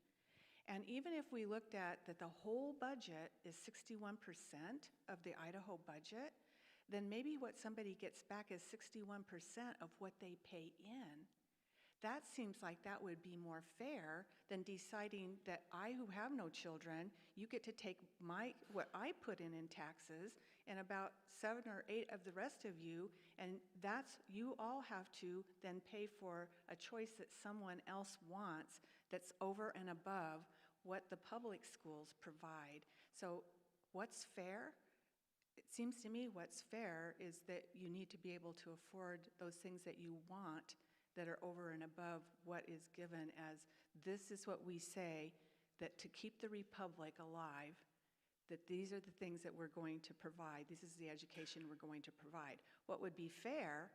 And even if we looked at that the whole budget is 61% of the Idaho budget, then maybe what somebody gets back is 61% of what they pay in. That seems like that would be more fair than deciding that I, who have no children, you get to take what I put in taxes, and about 7 or 8 of the rest of you, and you all have to then pay for a choice that someone else wants that's over and above what the public schools provide. So what's fair? It seems to me what's fair is that you need to be able to afford those things that you want that are over and above what is given as, this is what we say, that to keep the republic alive, that these are the things that we're going to provide. This is the education we're going to provide. What would be fair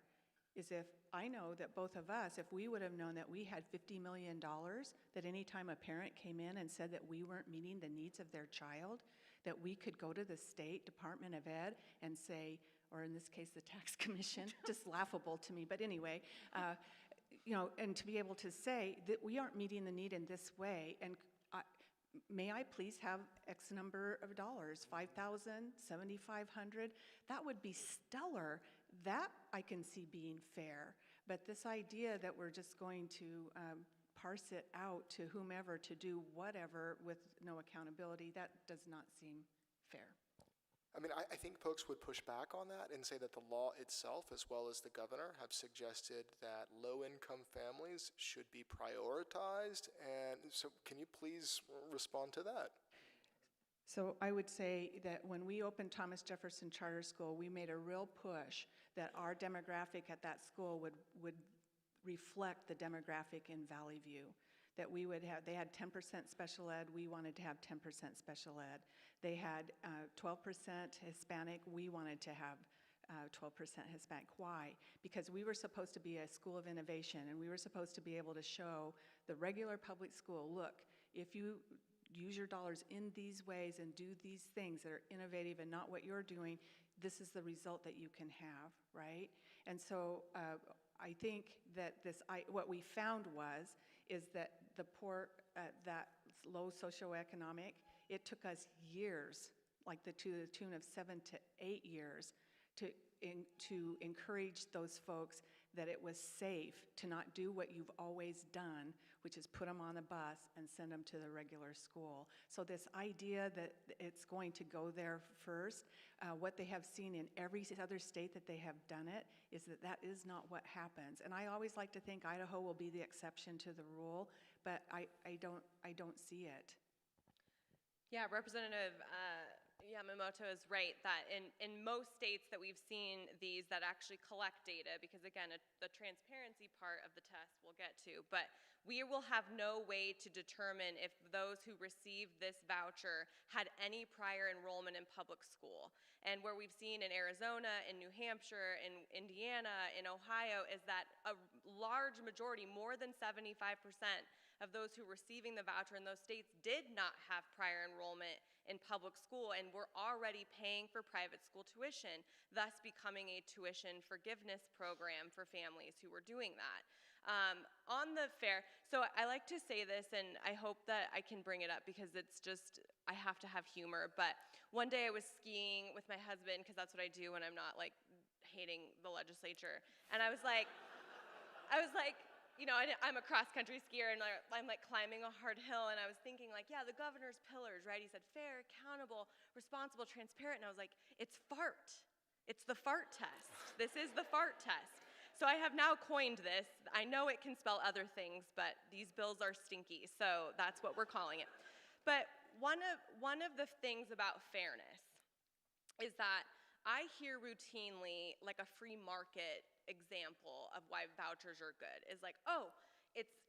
is if I know that both of us, if we would have known that we had $50 million, that any time a parent came in and said that we weren't meeting the needs of their child, that we could go to the State Department of Ed and say, or in this case, the Tax Commission, just laughable to me, but anyway, and to be able to say that we aren't meeting the need in this way, and may I please have X number of dollars, $5,000, $7,500? That would be stellar. That I can see being fair. But this idea that we're just going to parse it out to whomever to do whatever with no accountability, that does not seem fair. I mean, I think folks would push back on that and say that the law itself, as well as the governor, have suggested that low-income families should be prioritized. And so can you please respond to that? So I would say that when we opened Thomas Jefferson Charter School, we made a real push that our demographic at that school would reflect the demographic in Valley View. That we would have, they had 10% special ed, we wanted to have 10% special ed. They had 12% Hispanic, we wanted to have 12% Hispanic. Why? Because we were supposed to be a school of innovation, and we were supposed to be able to show the regular public school, look, if you use your dollars in these ways and do these things that are innovative and not what you're doing, this is the result that you can have, right? And so I think that what we found is that the poor, that low socioeconomic, it took us years, like to the tune of 7 to 8 years, to encourage those folks that it was safe to not do what you've always done, which is put them on a bus and send them to the regular school. So this idea that it's going to go there first, what they have seen in every other state that they have done it, is that is not what happens. And I always like to think Idaho will be the exception to the rule, but I don't see it. Yeah, Representative Yamamoto is right that in most states that we've seen these that actually collect data, because again, the transparency part of the test we'll get to, but we will have no way to determine if those who received this voucher had any prior enrollment in public school. And where we've seen in Arizona, in New Hampshire, in Indiana, in Ohio, is that a large majority, more than 75%, of those who were receiving the voucher in those states did not have prior enrollment in public school and were already paying for private school tuition, thus becoming a tuition forgiveness program for families who were doing that. On the fair, so I like to say this, and I hope that I can bring it up because it's just, I have to have humor, but one day I was skiing with my husband, because that's what I do when I'm not like hating the legislature, and I was like, you know, I'm a cross-country skier, and I'm like climbing a hard hill, and I was thinking like, yeah, the governor's pillars, right? He said fair, accountable, responsible, transparent, and I was like, it's FART. It's the FART test. This is the FART test. So I have now coined this. I know it can spell other things, but these bills are stinky, so that's what we're calling it. But one of the things about fairness is that I hear routinely like a free market example of why vouchers are good is like, oh,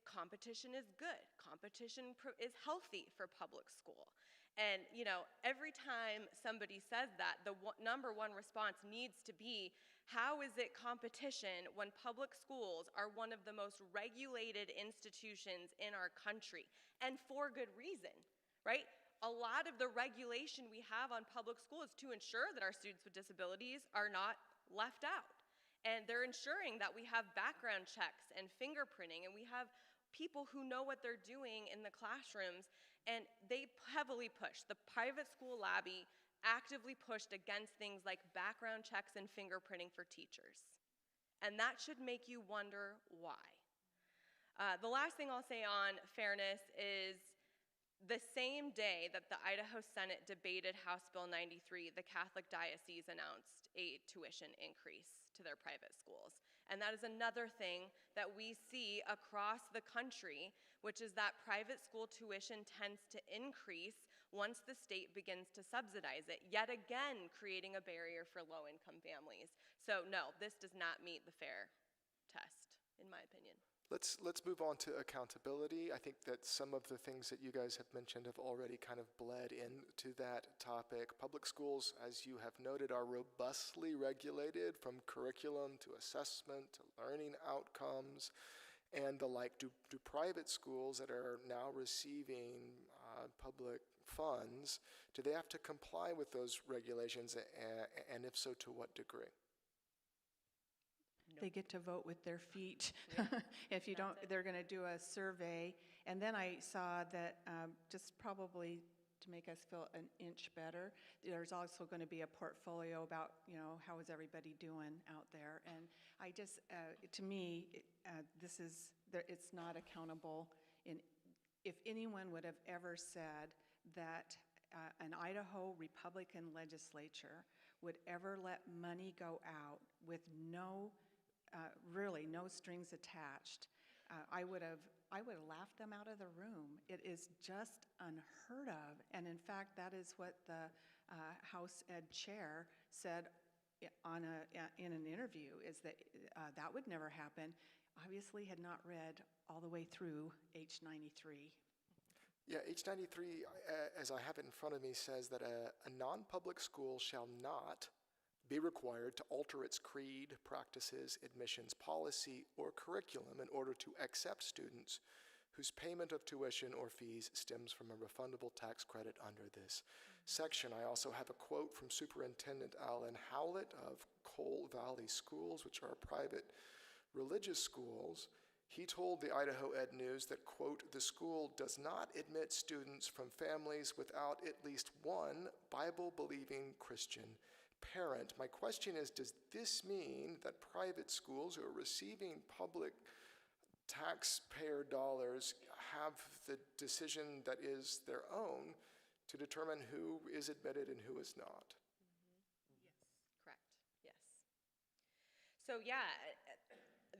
competition is good. Competition is healthy for public school. And, you know, every time somebody says that, the number one response needs to be, how is it competition when public schools are one of the most regulated institutions in our country? And for good reason, right? A lot of the regulation we have on public school is to ensure that our students with disabilities are not left out. And they're ensuring that we have background checks and fingerprinting, and we have people who know what they're doing in the classrooms, and they heavily push. The private school lobby actively pushed against things like background checks and fingerprinting for teachers. And that should make you wonder why. The last thing I'll say on fairness is the same day that the Idaho Senate debated House Bill 93, the Catholic Diocese announced a tuition increase to their private schools. And that is another thing that we see across the country, which is that private school tuition tends to increase once the state begins to subsidize it, yet again creating a barrier for low-income families. So no, this does not meet the FAIR test, in my opinion. Let's move on to accountability. I think that some of the things that you guys have mentioned have already kind of bled into that topic. Public schools, as you have noted, are robustly regulated from curriculum to assessment to learning outcomes and the like. Do private schools that are now receiving public funds, do they have to comply with those regulations, and if so, to what degree? They get to vote with their feet. If you don't, they're going to do a survey. And then I saw that just probably to make us feel an inch better, there's also going to be a portfolio about, how is everybody doing out there. And I just, to me, it's not accountable. If anyone would have ever said that an Idaho Republican legislature would ever let money go out with really no strings attached, I would have laughed them out of the room. It is just unheard of. And in fact, that is what the House Ed Chair said in an interview, is that that would never happen. Obviously had not read all the way through H93. Yeah, H93, as I have it in front of me, says that a non-public school shall not be required to alter its creed, practices, admissions policy, or curriculum in order to accept students whose payment of tuition or fees stems from a refundable tax credit under this section. I also have a quote from Superintendent Alan Howlett of Coal Valley Schools, which are private religious schools. He told the Idaho Ed News that, quote, "The school does not admit students from families without at least one Bible-believing Christian parent." My question is, does this mean that private schools who are receiving public taxpayer dollars have the decision that is their own to determine who is admitted and who is not? Yes, correct. Yes. So yeah,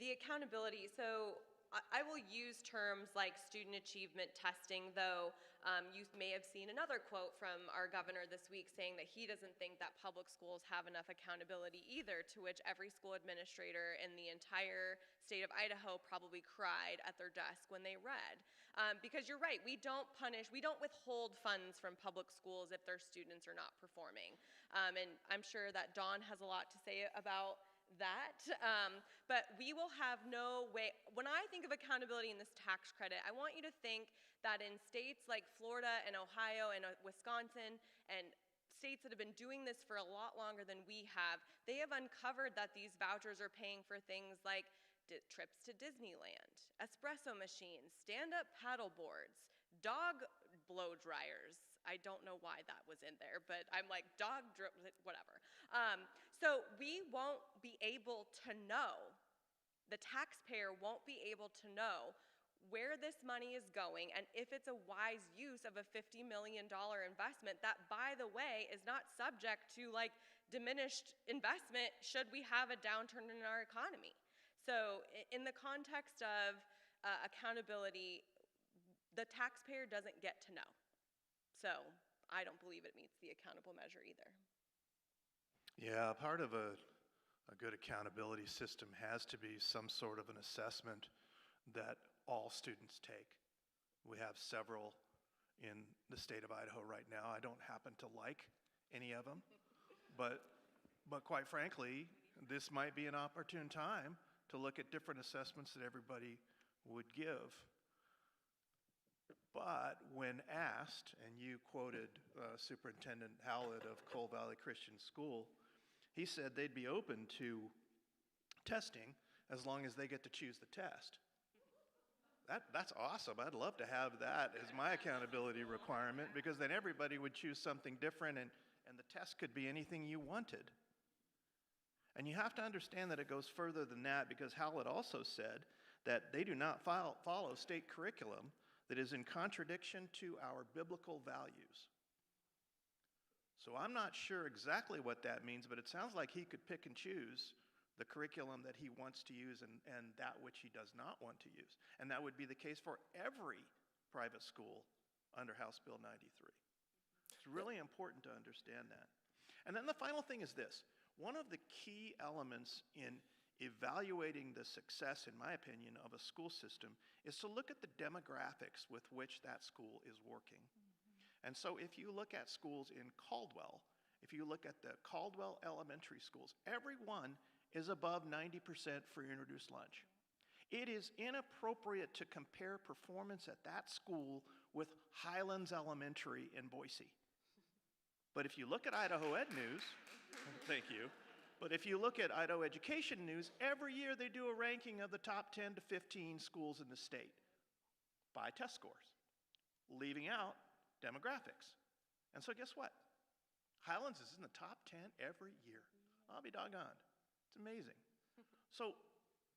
the accountability. So I will use terms like student achievement testing, though you may have seen another quote from our governor this week saying that he doesn't think that public schools have enough accountability either, to which every school administrator in the entire state of Idaho probably cried at their desk when they read. Because you're right, we don't withhold funds from public schools if their students are not performing. And I'm sure that Dawn has a lot to say about that, but we will have no way. When I think of accountability in this tax credit, I want you to think that in states like Florida and Ohio and Wisconsin and states that have been doing this for a lot longer than we have, they have uncovered that these vouchers are paying for things like trips to Disneyland, espresso machines, stand-up paddle boards, dog blow dryers. I don't know why that was in there, but I'm like, whatever. So we won't be able to know, the taxpayer won't be able to know where this money is going and if it's a wise use of a $50 million investment that, by the way, is not subject to diminished investment should we have a downturn in our economy. So in the context of accountability, the taxpayer doesn't get to know. So I don't believe it meets the accountable measure either. Yeah, part of a good accountability system has to be some sort of an assessment that all students take. We have several in the state of Idaho right now. I don't happen to like any of them, but quite frankly, this might be an opportune time to look at different assessments that everybody would give. But when asked, and you quoted Superintendent Howlett of Coal Valley Christian School, he said they'd be open to testing as long as they get to choose the test. That's awesome. I'd love to have that as my accountability requirement, because then everybody would choose something different and the test could be anything you wanted. And you have to understand that it goes further than that, because Howlett also said that they do not follow state curriculum that is in contradiction to our biblical values. So I'm not sure exactly what that means, but it sounds like he could pick and choose the curriculum that he wants to use and that which he does not want to use. And that would be the case for every private school under House Bill 93. It's really important to understand that. And then the final thing is this. One of the key elements in evaluating the success, in my opinion, of a school system is to look at the demographics with which that school is working. And so if you look at schools in Caldwell, if you look at the Caldwell elementary schools, every one is above 90% free and reduced lunch. It is inappropriate to compare performance at that school with Highlands Elementary in Boise. But if you look at Idaho Ed News, thank you, but if you look at Idaho Education News, every year they do a ranking of the top 10 to 15 schools in the state by test scores, leaving out demographics. And so guess what? Highlands is in the top 10 every year. I'll be doggone. It's amazing. So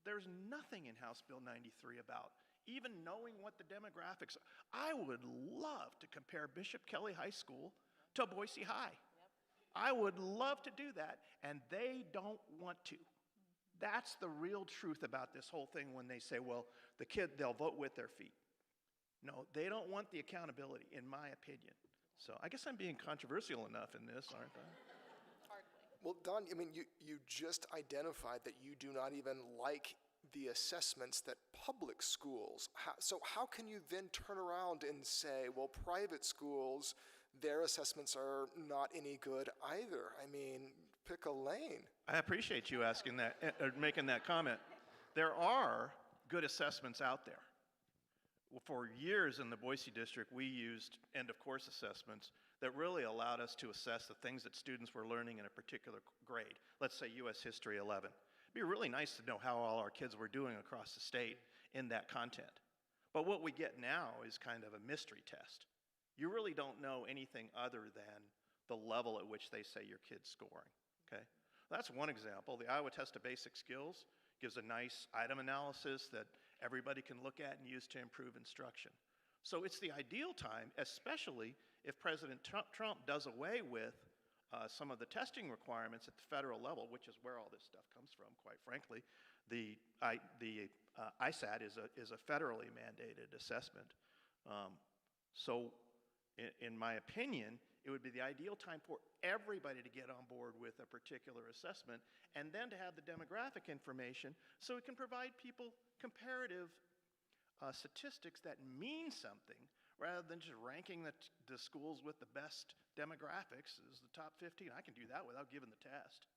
there's nothing in House Bill 93 about even knowing what the demographics are. I would love to compare Bishop Kelly High School to Boise High. I would love to do that, and they don't want to. That's the real truth about this whole thing when they say, well, the kid, they'll vote with their feet. No, they don't want the accountability, in my opinion. So I guess I'm being controversial enough in this, aren't I? Well, Don, I mean, you just identified that you do not even like the assessments that public schools have. So how can you then turn around and say, well, private schools, their assessments are not any good either? I mean, pick a lane. I appreciate you asking that, or making that comment. There are good assessments out there. Well, for years in the Boise district, we used end-of-course assessments that really allowed us to assess the things that students were learning in a particular grade. Let's say U.S. History 11. It'd be really nice to know how all our kids were doing across the state in that content. But what we get now is kind of a mystery test. You really don't know anything other than the level at which they say your kid's scoring, okay? That's one example. The Iowa Test of Basic Skills gives a nice item analysis that everybody can look at and use to improve instruction. So it's the ideal time, especially if President Trump does away with some of the testing requirements at the federal level, which is where all this stuff comes from, quite frankly. The ISAT is a federally mandated assessment. So in my opinion, it would be the ideal time for everybody to get on board with a particular assessment and then to have the demographic information so it can provide people comparative statistics that mean something rather than just ranking the schools with the best demographics as the top 15. I can do that without giving the test.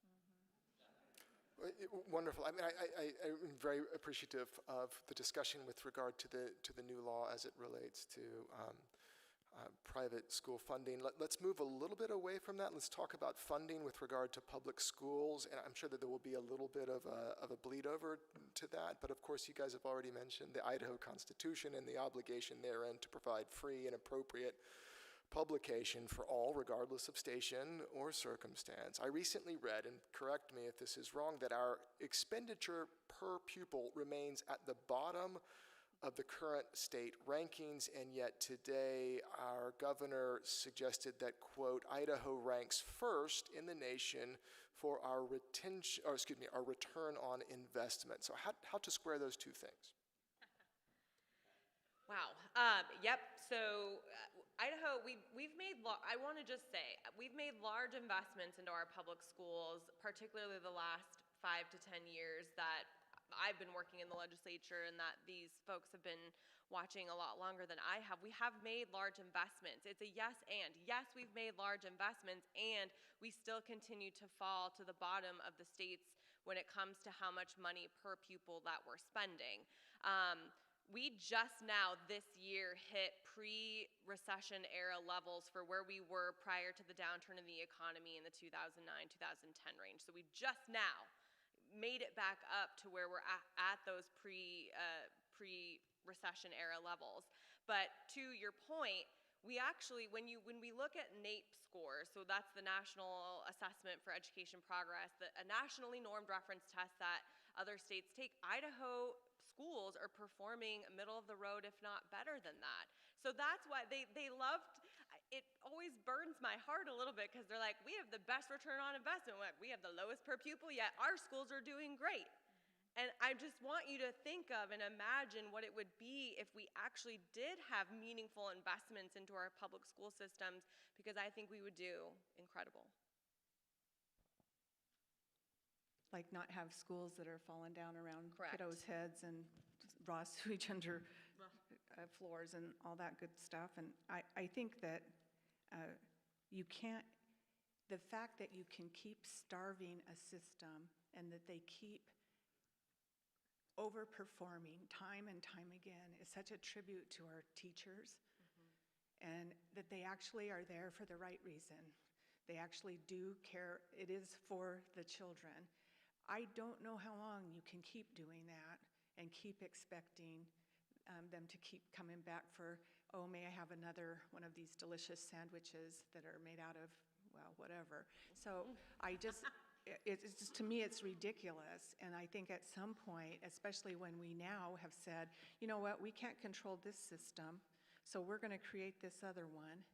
Wonderful. I mean, I'm very appreciative of the discussion with regard to the new law as it relates to private school funding. Let's move a little bit away from that. Let's talk about funding with regard to public schools, and I'm sure that there will be a little bit of a bleed over to that, but of course you guys have already mentioned the Idaho Constitution and the obligation therein to provide free and appropriate publication for all, regardless of station or circumstance. I recently read, and correct me if this is wrong, that our expenditure per pupil remains at the bottom of the current state rankings, and yet today our governor suggested that, quote, Idaho ranks first in the nation for our our return on investment. So how to square those two things? Wow. Yep. So Idaho, we've made, I want to just say, we've made large investments into our public schools, particularly the last 5 to 10 years that I've been working in the legislature and that these folks have been watching a lot longer than I have. We have made large investments. It's a yes and. Yes, we've made large investments, and we still continue to fall to the bottom of the states when it comes to how much money per pupil that we're spending. We just now this year hit pre-recession era levels for where we were prior to the downturn in the economy in the 2009-2010 range. So we just now made it back up to where we're at those pre-recession era levels. But to your point, we actually, when we look at NAEP scores, so that's the National Assessment for Education Progress, a nationally normed reference test that other states take, Idaho schools are performing middle of the road, if not better than that. So that's why they loved, it always burns my heart a little bit because they're like, we have the best return on investment. We have the lowest per pupil, yet our schools are doing great. And I just want you to think of and imagine what it would be if we actually did have meaningful investments into our public school systems, because I think we would do incredible. like not have schools that are falling down around Correct. kiddos' heads and raw sewage under floors and all that good stuff. And I think that you can't, the fact that you can keep starving a system and that they keep overperforming time and time again is such a tribute to our teachers, and that they actually are there for the right reason. They actually do care. It is for the children. I don't know how long you can keep doing that and keep expecting them to keep coming back for, oh, may I have another one of these delicious sandwiches that are made out of, well, whatever. So I just, it's just, to me, it's ridiculous. And I think at some point, especially when we now have said, you know what, we can't control this system, so we're going to create this other one.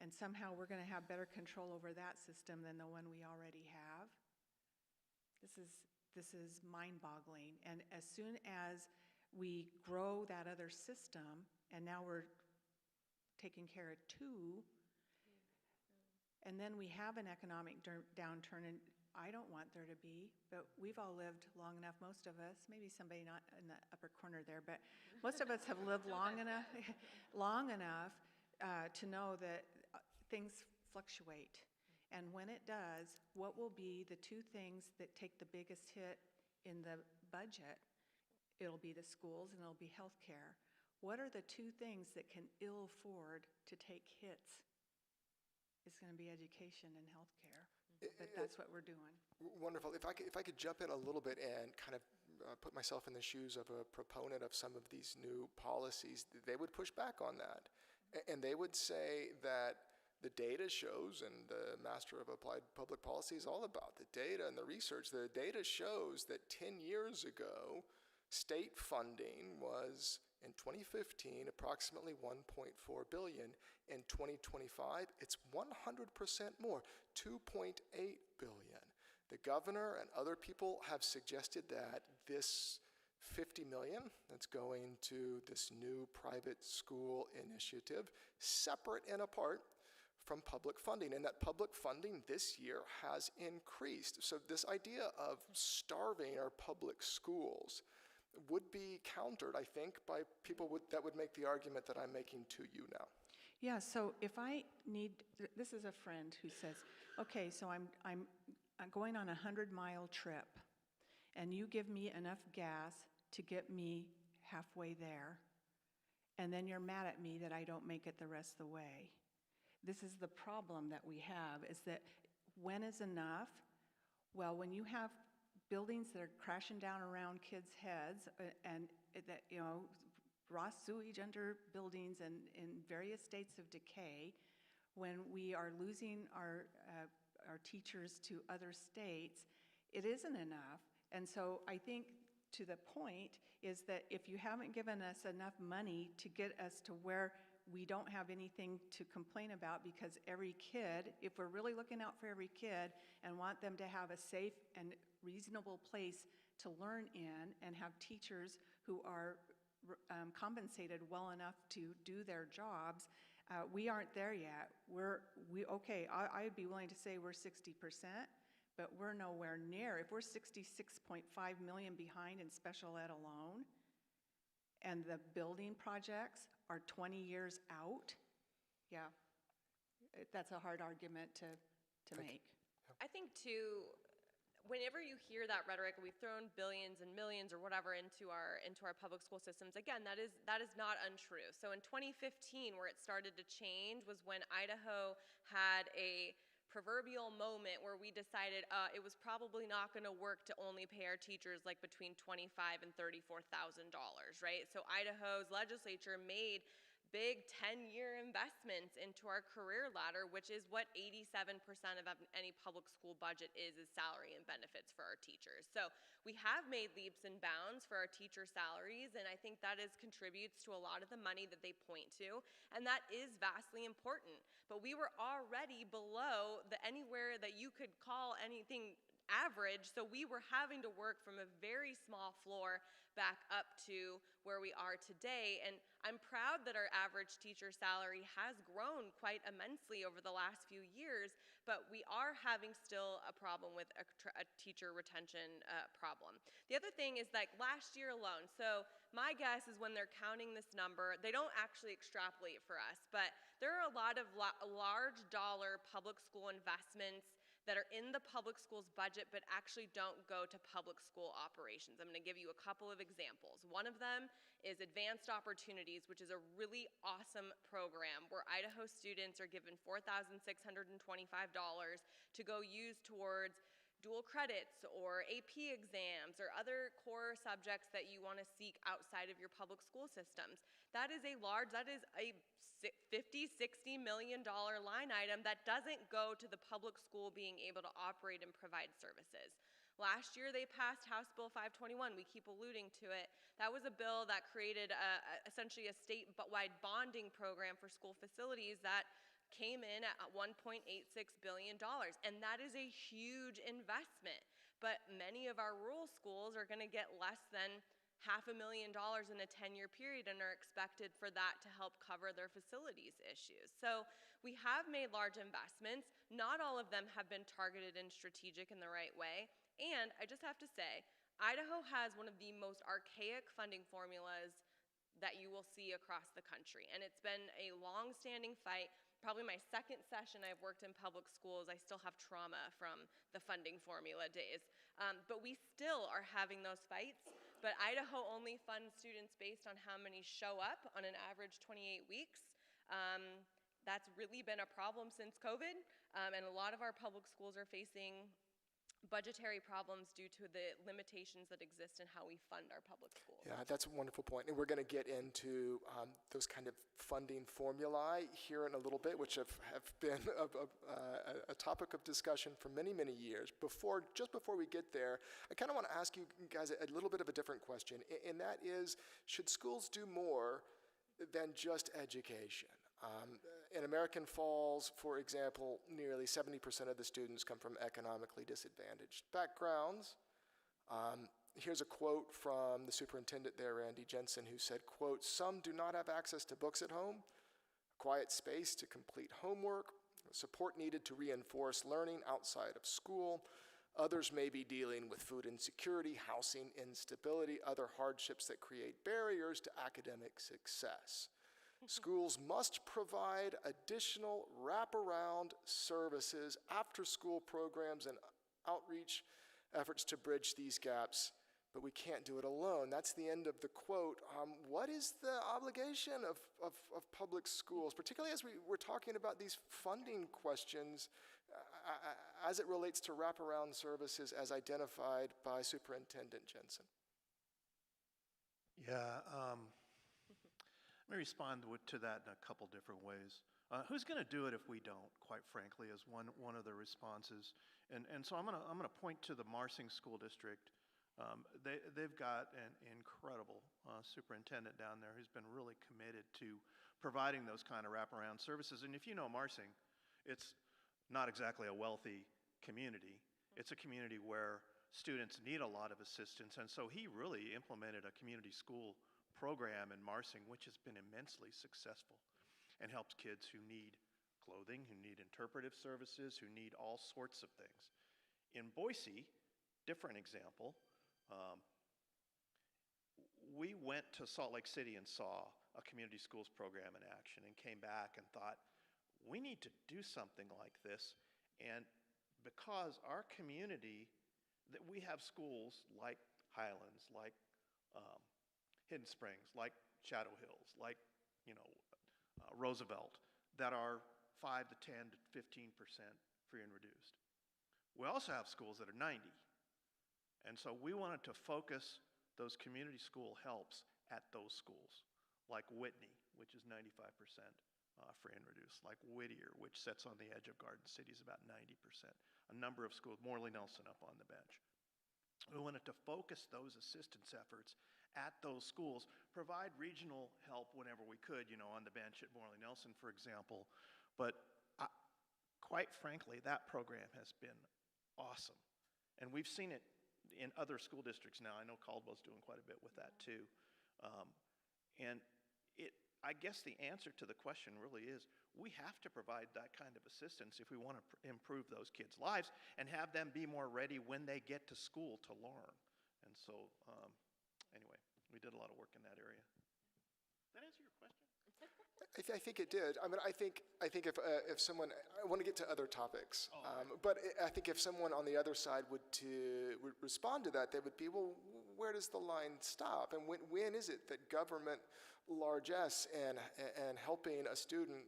And somehow we're going to have better control over that system than the one we already have. This is mind-boggling. And as soon as we grow that other system, and now we're taking care of two, and then we have an economic downturn, and I don't want there to be, but we've all lived long enough, most of us, maybe somebody not in the upper corner there, but most of us have lived long enough to know that things fluctuate. And when it does, what will be the two things that take the biggest hit in the budget? It'll be the schools and it'll be healthcare. What are the two things that can ill afford to take hits? It's going to be education and healthcare. But that's what we're doing. Wonderful. If I could jump in a little bit and kind of put myself in the shoes of a proponent of some of these new policies, they would push back on that. And they would say that the data shows, and the Master of Applied Public Policy is all about the data and the research. The data shows that 10 years ago, state funding was, in 2015, approximately $1.4 billion. In 2025, it's 100% more, $2.8 billion. The governor and other people have suggested that this $50 million that's going to this new private school initiative, separate and apart from public funding, and that public funding this year has increased. So this idea of starving our public schools would be countered, I think, by people that would make the argument that I'm making to you now. Yeah, so if I need, this is a friend who says, okay, so I'm going on a 100-mile trip, and you give me enough gas to get me halfway there, and then you're mad at me that I don't make it the rest of the way. This is the problem that we have, is that when is enough? Well, when you have buildings that are crashing down around kids' heads and that, you know, raw sewage under buildings and in various states of decay, when we are losing our teachers to other states, it isn't enough. And so I think to the point is that if you haven't given us enough money to get us to where we don't have anything to complain about, because every kid, if we're really looking out for every kid and want them to have a safe and reasonable place to learn in and have teachers who are compensated well enough to do their jobs, we aren't there yet. I'd be willing to say we're 60%, but we're nowhere near. If we're 66.5 million behind in special ed alone, and the building projects are 20 years out, yeah, that's a hard argument to make. I think too, whenever you hear that rhetoric, we've thrown billions and millions or whatever into our public school systems, again, that is not untrue. So in 2015, where it started to change was when Idaho had a proverbial moment where we decided it was probably not going to work to only pay our teachers like between $25,000 and $34,000, right? So Idaho's legislature made big 10-year investments into our career ladder, which is what 87% of any public school budget is salary and benefits for our teachers. So we have made leaps and bounds for our teacher salaries, and I think that contributes to a lot of the money that they point to, and that is vastly important. But we were already below anywhere that you could call anything average, so we were having to work from a very small floor back up to where we are today. And I'm proud that our average teacher salary has grown quite immensely over the last few years, but we are having still a problem with a teacher retention problem. The other thing is, like, last year alone, so my guess is when they're counting this number, they don't actually extrapolate for us, but there are a lot of large dollar public school investments that are in the public schools budget but actually don't go to public school operations. I'm going to give you a couple of examples. One of them is Advanced Opportunities, which is a really awesome program where Idaho students are given $4,625 to go use towards dual credits or AP exams or other core subjects that you want to seek outside of your public school systems. That is a $50–60 million line item that doesn't go to the public school being able to operate and provide services. Last year they passed House Bill 521. We keep alluding to it. That was a bill that created essentially a statewide bonding program for school facilities that came in at $1.86 billion, and that is a huge investment. But many of our rural schools are going to get less than $500,000 in a 10-year period and are expected for that to help cover their facilities issues. So we have made large investments. Not all of them have been targeted and strategic in the right way. And I just have to say, Idaho has one of the most archaic funding formulas that you will see across the country. And it's been a long-standing fight. Probably my second session I've worked in public schools, I still have trauma from the funding formula days. But we still are having those fights. But Idaho only funds students based on how many show up on an average 28 weeks. That's really been a problem since COVID. And a lot of our public schools are facing budgetary problems due to the limitations that exist in how we fund our public schools. Yeah, that's a wonderful point. And we're going to get into those kind of funding formulae here in a little bit, which have been a topic of discussion for many, many years. Just before we get there, I kind of want to ask you guys a little bit of a different question, and that is, should schools do more than just education? In American Falls, for example, nearly 70% of the students come from economically disadvantaged backgrounds. Here's a quote from the superintendent there, Randy Jensen, who said, quote, "Some do not have access to books at home, a quiet space to complete homework, support needed to reinforce learning outside of school. Others may be dealing with food insecurity, housing instability, other hardships that create barriers to academic success. Schools must provide additional wraparound services, after-school programs, and outreach efforts to bridge these gaps, but we can't do it alone." That's the end of the quote. What is the obligation of public schools, particularly as we're talking about these funding questions as it relates to wraparound services as identified by Superintendent Jensen? Yeah, let me respond to that in a couple different ways. Who's going to do it if we don't, quite frankly, is one of the responses. And so I'm gonna point to the Marsing School District. They've got an incredible superintendent down there who's been really committed to providing those kind of wraparound services. And if you know Marsing, it's not exactly a wealthy community. It's a community where students need a lot of assistance, and so he really implemented a community school program in Marsing, which has been immensely successful and helps kids who need clothing, who need interpretive services, who need all sorts of things. In Boise, different example, we went to Salt Lake City and saw a community schools program in action and came back and thought, we need to do something like this. And because our community, that we have schools like Highlands, like Hidden Springs, like Shadow Hills, like Roosevelt, that are 5 to 10 to 15% free and reduced. We also have schools that are 90. And so we wanted to focus those community school helps at those schools, like Whitney, which is 95% free and reduced, like Whittier, which sits on the edge of Garden City, is about 90%. A number of schools, Morley Nelson up on the bench. We wanted to focus those assistance efforts at those schools, provide regional help whenever we could, on the bench at Morley Nelson, for example. But quite frankly, that program has been awesome. And we've seen it in other school districts now. I know Caldwell's doing quite a bit with that too. And I guess the answer to the question really is we have to provide that kind of assistance if we want to improve those kids' lives and have them be more ready when they get to school to learn. And so, anyway, we did a lot of work in that area. Did that answer your question? I think it did. I mean, I think if someone, I want to get to other topics, but I think if someone on the other side would respond to that, they would be, well, where does the line stop? And when is it that government largesse and helping a student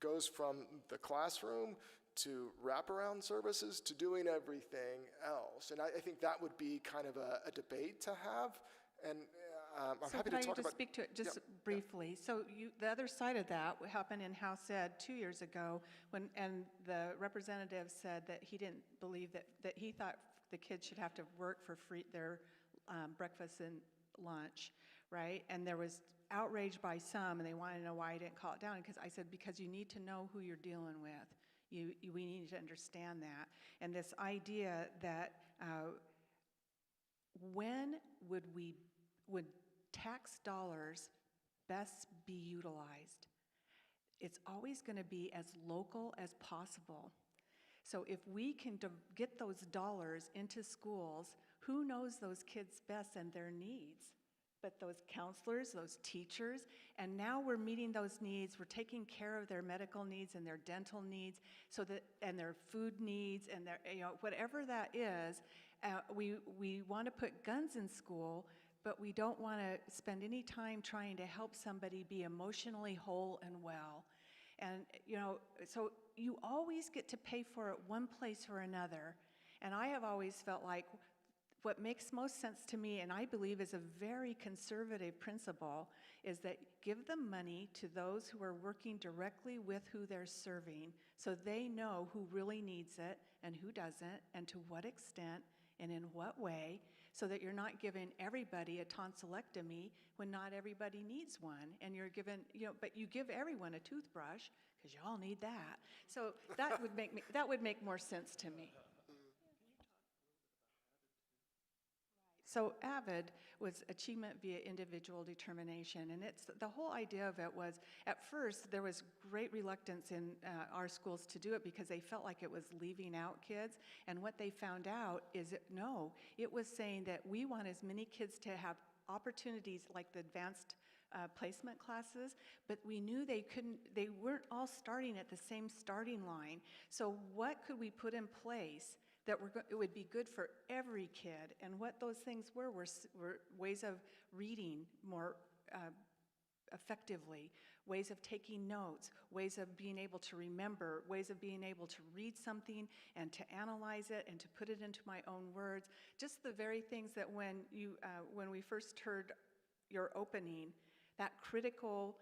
goes from the classroom to wraparound services to doing everything else? And I think that would be kind of a debate to have. And I'm happy to talk about. Speak to it just briefly? So the other side of that happened in House Ed 2 years ago, and the representative said that he didn't believe that he thought the kids should have to work for free their breakfast and lunch, right? And there was outrage by some, and they wanted to know why I didn't call it down. Because I said, because you need to know who you're dealing with. We need to understand that. And this idea that when would tax dollars best be utilized? It's always going to be as local as possible. So if we can get those dollars into schools, who knows those kids best and their needs? But those counselors, those teachers, and now we're meeting those needs. We're taking care of their medical needs and their dental needs, and their food needs, and their whatever that is. We want to put guns in school, but we don't want to spend any time trying to help somebody be emotionally whole and well. And so you always get to pay for it one place or another. And I have always felt like what makes most sense to me, and I believe is a very conservative principle, is that give the money to those who are working directly with who they're serving, so they know who really needs it and who doesn't, and to what extent and in what way, so that you're not giving everybody a tonsillectomy when not everybody needs one, and you're given, but you give everyone a toothbrush because you all need that. So that would make more sense to me. So AVID was achievement via individual determination, and the whole idea of it was, at first there was great reluctance in our schools to do it because they felt like it was leaving out kids, and what they found out is that no, it was saying that we want as many kids to have opportunities like the advanced placement classes, but we knew they weren't all starting at the same starting line. So what could we put in place that it would be good for every kid? And what those things were ways of reading more effectively, ways of taking notes, ways of being able to remember, ways of being able to read something and to analyze it and to put it into my own words. Just the very things that when we first heard your opening, that critical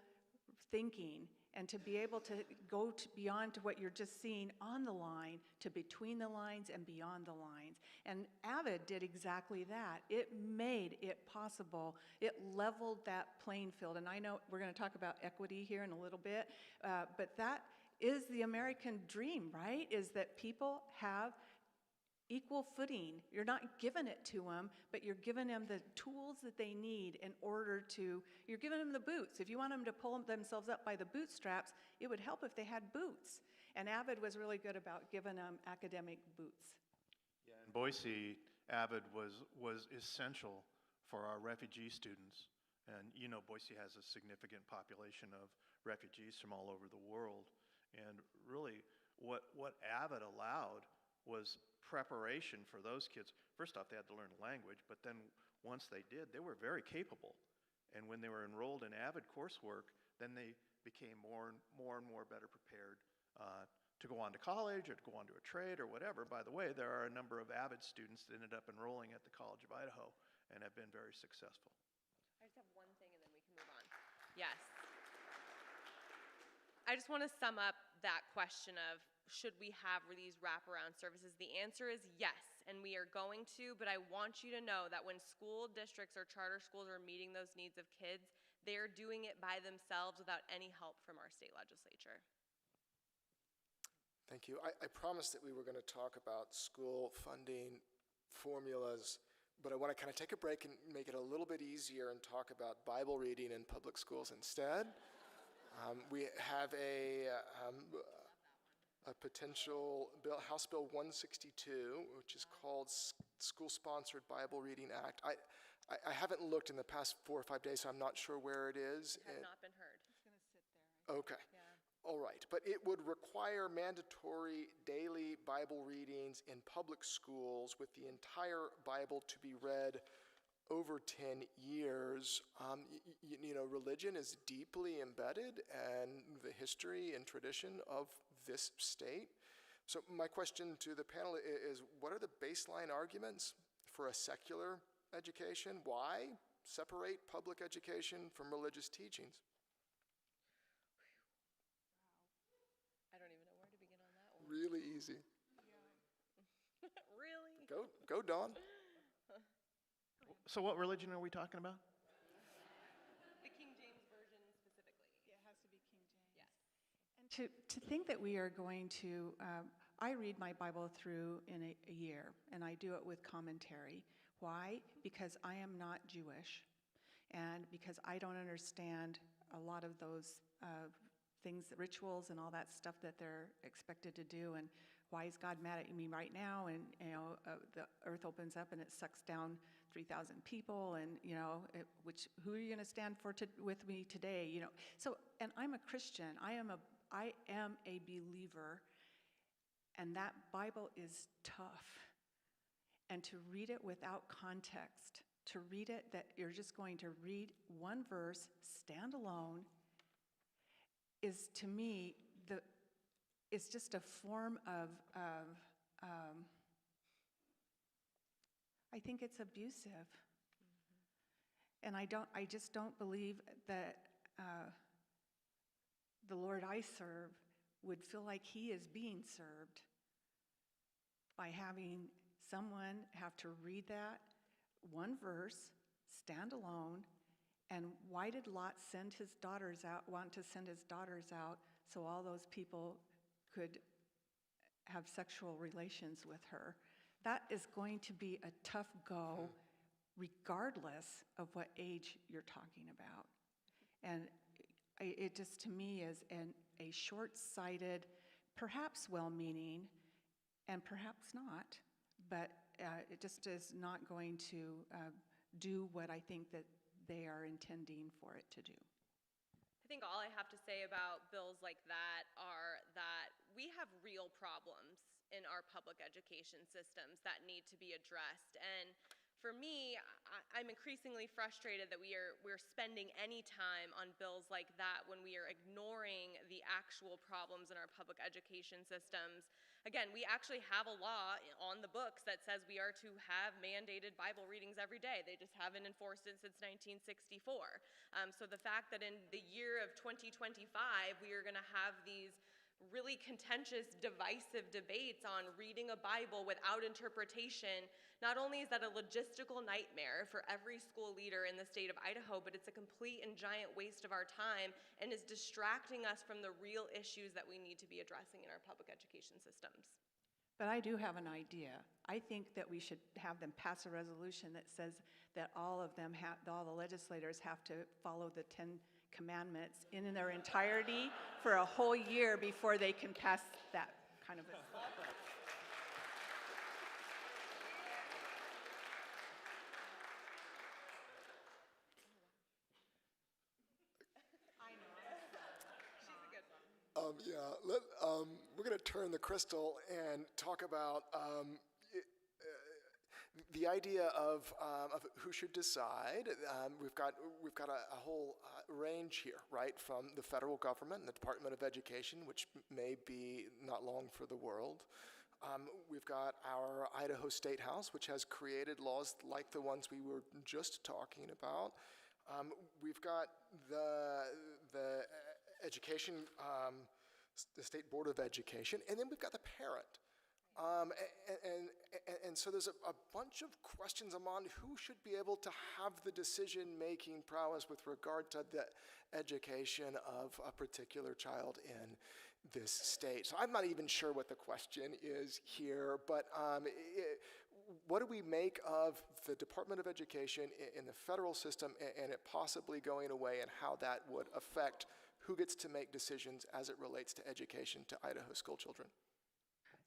thinking, and to be able to go beyond to what you're just seeing on the line, to between the lines and beyond the lines. And AVID did exactly that. It made it possible. It leveled that playing field. And I know we're going to talk about equity here in a little bit, but that is the American dream, right? Is that people have equal footing. You're not giving it to them, but you're giving them the tools that they need in order to, you're giving them the boots. If you want them to pull themselves up by the bootstraps, it would help if they had boots. And AVID was really good about giving them academic boots. Yeah, in Boise, AVID was essential for our refugee students. And Boise has a significant population of refugees from all over the world. And really, what AVID allowed was preparation for those kids. First off, they had to learn the language, but then once they did, they were very capable. And when they were enrolled in AVID coursework, then they became more and more better prepared to go on to college or to go on to a trade or whatever. By the way, there are a number of AVID students that ended up enrolling at the College of Idaho and have been very successful. I just have one thing and then we can move on. Yes. I just want to sum up that question of, should we have these wraparound services? The answer is yes, and we are going to, but I want you to know that when school districts or charter schools are meeting those needs of kids, they're doing it by themselves without any help from our state legislature. Thank you. I promised that we were going to talk about school funding formulas, but I want to kind of take a break and make it a little bit easier and talk about Bible reading in public schools instead. We have a potential bill, House Bill 162, which is called School-Sponsored Bible Reading Act. I haven't looked in the past 4 or 5 days, so I'm not sure where it is. Have not been heard. It's going to sit there. Okay. Yeah. All right, but it would require mandatory daily Bible readings in public schools with the entire Bible to be read over 10 years. Religion is deeply embedded in the history and tradition of this state. So my question to the panel is, what are the baseline arguments for a secular education? Why separate public education from religious teachings? I don't even know where to begin on that one. Really easy. Really? Go, Dawn. So what religion are we talking about? The King James Version specifically. Yeah, it has to be King James. Yes. And to think that we are going to, I read my Bible through in a year, and I do it with commentary. Why? Because I am not Jewish, and because I don't understand a lot of those things, rituals and all that stuff that they're expected to do, and why is God mad at me right now? And the earth opens up and it sucks down 3,000 people, and who are you going to stand for with me today? So, and I'm a Christian. I am a believer, and that Bible is tough. And to read it without context, to read it that you're just going to read one verse, stand alone, is to me it's just a form of I think it's abusive. And I just don't believe that the Lord I serve would feel like he is being served by having someone have to read that one verse, stand alone. And why did Lot want to send his daughters out so all those people could have sexual relations with her? That is going to be a tough go, regardless of what age you're talking about. And it just, to me, is a short-sighted, perhaps well-meaning, and perhaps not, but it just is not going to do what I think that they are intending for it to do. I think all I have to say about bills like that are that we have real problems in our public education systems that need to be addressed. And for me, I'm increasingly frustrated that we're spending any time on bills like that when we are ignoring the actual problems in our public education systems. Again, we actually have a law on the books that says we are to have mandated Bible readings every day. They just haven't enforced it since 1964. So the fact that in the year of 2025, we are going to have these really contentious, divisive debates on reading a Bible without interpretation, not only is that a logistical nightmare for every school leader in the state of Idaho, but it's a complete and giant waste of our time and is distracting us from the real issues that we need to be addressing in our public education systems. But I do have an idea. I think that we should have them pass a resolution that says that all the legislators have to follow the 10 Commandments in their entirety for a whole year before they can pass that kind of a... We're going to turn the crystal and talk about the idea of who should decide. We've got a whole range here, right, from the federal government and the Department of Education, which may be not long for the world. We've got our Idaho State House, which has created laws like the ones we were just talking about. We've got the education, the State Board of Education, and then we've got the parent. And so there's a bunch of questions on who should be able to have the decision-making prowess with regard to the education of a particular child in this state. So I'm not even sure what the question is here, but what do we make of the Department of Education in the federal system and it possibly going away, and how that would affect who gets to make decisions as it relates to education to Idaho school children?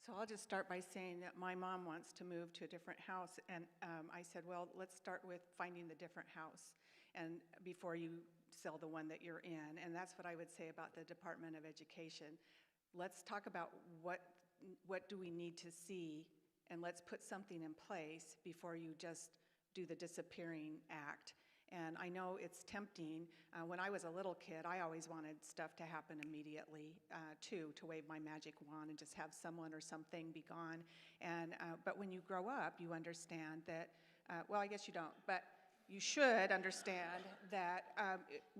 So I'll just start by saying that my mom wants to move to a different house, and I said, well, let's start with finding the different house and before you sell the one that you're in. And that's what I would say about the Department of Education. Let's talk about what do we need to see, and let's put something in place before you just do the disappearing act. And I know it's tempting. When I was a little kid, I always wanted stuff to happen immediately, too, to wave my magic wand and just have someone or something be gone. And but when you grow up, you understand that, well, I guess you don't, but you should understand that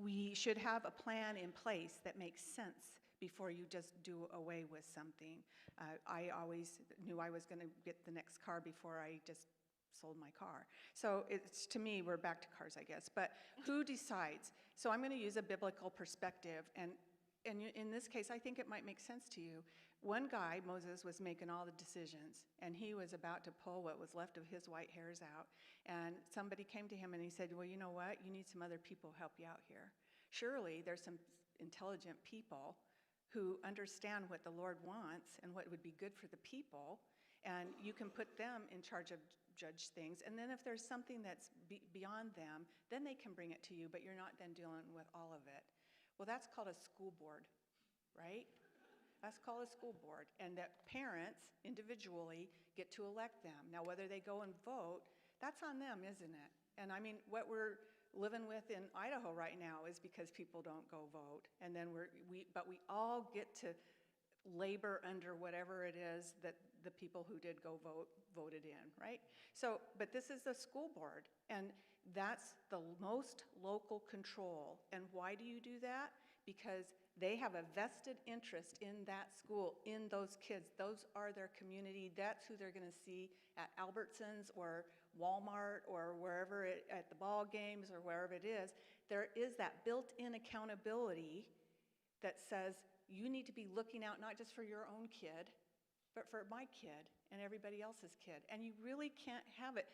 we should have a plan in place that makes sense before you just do away with something. I always knew I was going to get the next car before I just sold my car. So it's, to me, we're back to cars, I guess. But who decides? So I'm going to use a biblical perspective. And in this case, I think it might make sense to you. One guy, Moses, was making all the decisions, and he was about to pull what was left of his white hairs out. And somebody came to him and he said, well, you know what? You need some other people to help you out here. Surely there's some intelligent people who understand what the Lord wants and what would be good for the people, and you can put them in charge of judge things. And then if there's something that's beyond them, then they can bring it to you, but you're not then dealing with all of it. Well, that's called a school board, right? That's called a school board, and that parents individually get to elect them. Now, whether they go and vote, that's on them, isn't it? And I mean, what we're living with in Idaho right now is because people don't go vote, and then but we all get to labor under whatever it is that the people who did go vote voted in, right? So, but this is the school board, and that's the most local control. And why do you do that? Because they have a vested interest in that school, in those kids. Those are their community. That's who they're going to see at Albertsons or Walmart or wherever, at the ball games or wherever it is. There is that built-in accountability that says you need to be looking out not just for your own kid, but for my kid and everybody else's kid. And you really can't have it.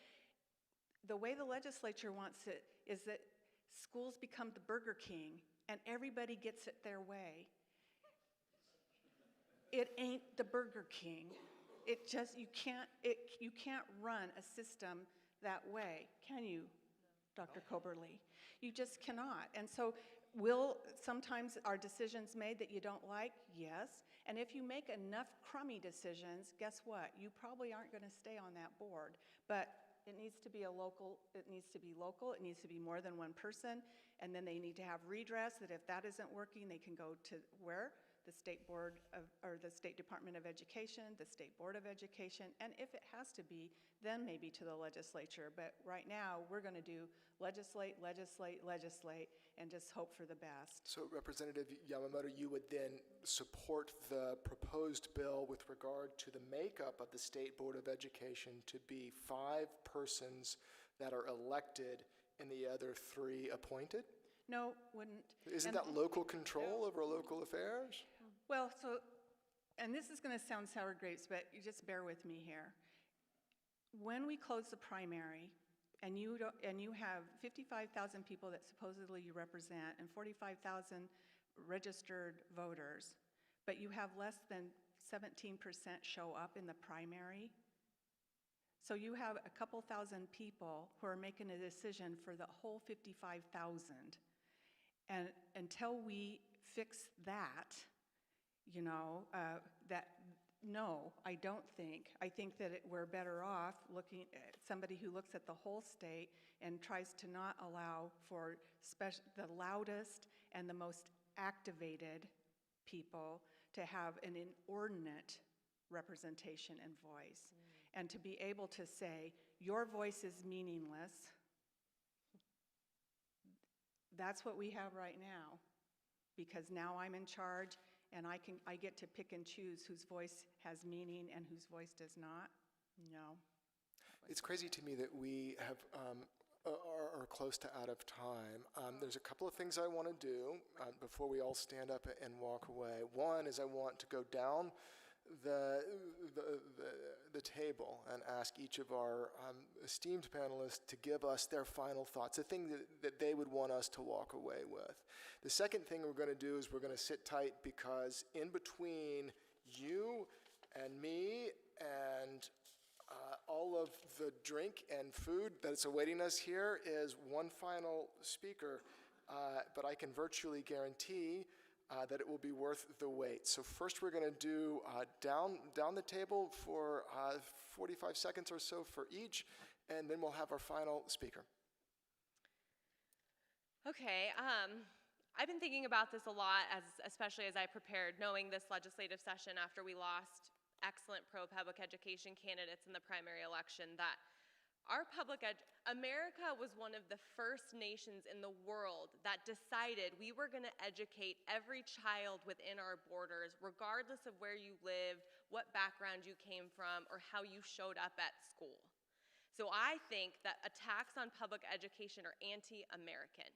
The way the legislature wants it is that schools become the Burger King and everybody gets it their way. It ain't the Burger King. It just, you can't run a system that way, can you, Dr. Coberly? You just cannot. And so will sometimes our decisions made that you don't like? Yes. And if you make enough crummy decisions, guess what? You probably aren't going to stay on that board. But it needs to be it needs to be local, it needs to be more than one person, and then they need to have redress that if that isn't working, they can go to where? The State Board of, or the State Department of Education, the State Board of Education, and if it has to be, then maybe to the legislature. But right now, we're going to do legislate, legislate, legislate, and just hope for the best. So, Representative Yamamoto, you would then support the proposed bill with regard to the makeup of the State Board of Education to be 5 persons that are elected and the other 3 appointed? No, wouldn't. Isn't that local control over local affairs? Well, so, and this is going to sound sour grapes, but you just bear with me here. When we close the primary, and you have 55,000 people that supposedly you represent, and 45,000 registered voters, but you have less than 17% show up in the primary, so you have a couple thousand people who are making a decision for the whole 55,000. And until we fix that, no, I don't think. I think that we're better off looking at somebody who looks at the whole state and tries to not allow for the loudest and the most activated people to have an inordinate representation and voice. And to be able to say, your voice is meaningless. That's what we have right now, because now I'm in charge and I get to pick and choose whose voice has meaning and whose voice does not. No. It's crazy to me that we have are close to out of time. There's a couple of things I want to do before we all stand up and walk away. One is I want to go down the table and ask each of our esteemed panelists to give us their final thoughts, the thing that they would want us to walk away with. The second thing we're going to do is we're going to sit tight, because in between you and me and all of the drink and food that's awaiting us here is one final speaker, but I can virtually guarantee that it will be worth the wait. So first we're going to do down the table for 45 seconds or so for each, and then we'll have our final speaker. Okay, I've been thinking about this a lot, especially as I prepared, knowing this legislative session after we lost excellent pro-public education candidates in the primary election, that America was one of the first nations in the world that decided we were going to educate every child within our borders, regardless of where you lived, what background you came from, or how you showed up at school. So I think that attacks on public education are anti-American,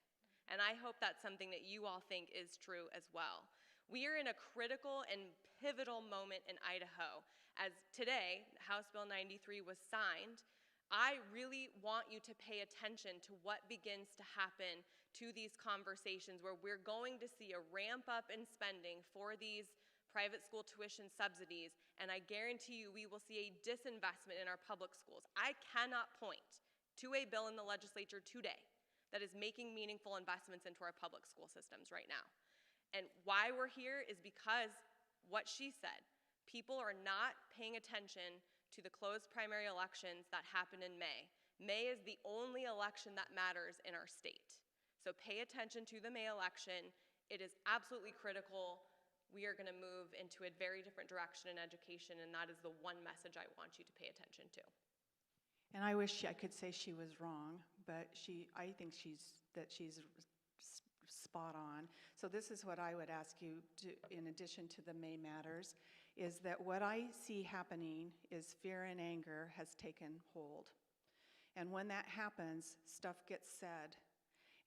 and I hope that's something that you all think is true as well. We are in a critical and pivotal moment in Idaho. As today, House Bill 93 was signed, I really want you to pay attention to what begins to happen to these conversations, where we're going to see a ramp up in spending for these private school tuition subsidies, and I guarantee you we will see a disinvestment in our public schools. I cannot point to a bill in the legislature today that is making meaningful investments into our public school systems right now. And why we're here is because what she said, people are not paying attention to the closed primary elections that happen in May. May is the only election that matters in our state. So pay attention to the May election. It is absolutely critical. We are going to move into a very different direction in education, and that is the one message I want you to pay attention to. And I wish I could say she was wrong, but I think she's spot on. So this is what I would ask you to, in addition to the May matters, is that what I see happening is fear and anger has taken hold. And when that happens, stuff gets said.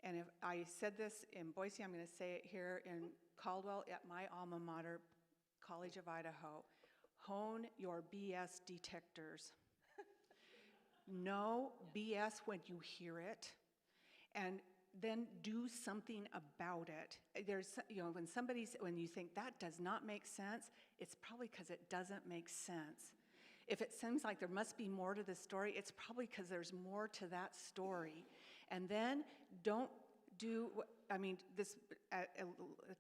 And if I said this in Boise, I'm going to say it here in Caldwell at my alma mater, College of Idaho. Hone your BS detectors. Know BS when you hear it, and then do something about it. There's, when you think that does not make sense, it's probably because it doesn't make sense. If it seems like there must be more to the story, it's probably because there's more to that story. And then don't do, this at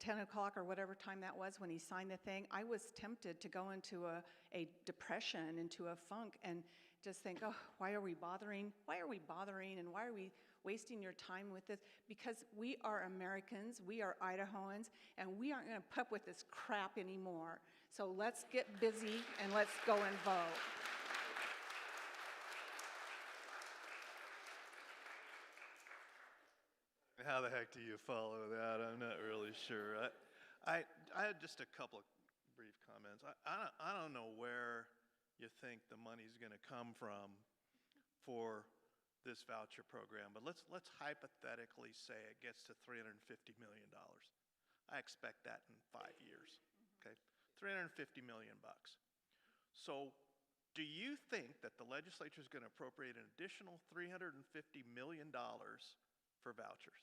10 o'clock or whatever time that was when he signed the thing, I was tempted to go into a depression, into a funk, and just think, oh, why are we bothering? Why are we bothering? And why are we wasting your time with this? Because we are Americans, we are Idahoans, and we aren't going to put up with this crap anymore. So let's get busy and let's go and vote. How the heck do you follow that? I'm not really sure. I had just a couple of brief comments. I don't know where you think the money's going to come from for this voucher program, but let's hypothetically say it gets to $350 million. I expect that in 5 years. Okay, $350 million. So, do you think that the legislature is going to appropriate an additional $350 million for vouchers?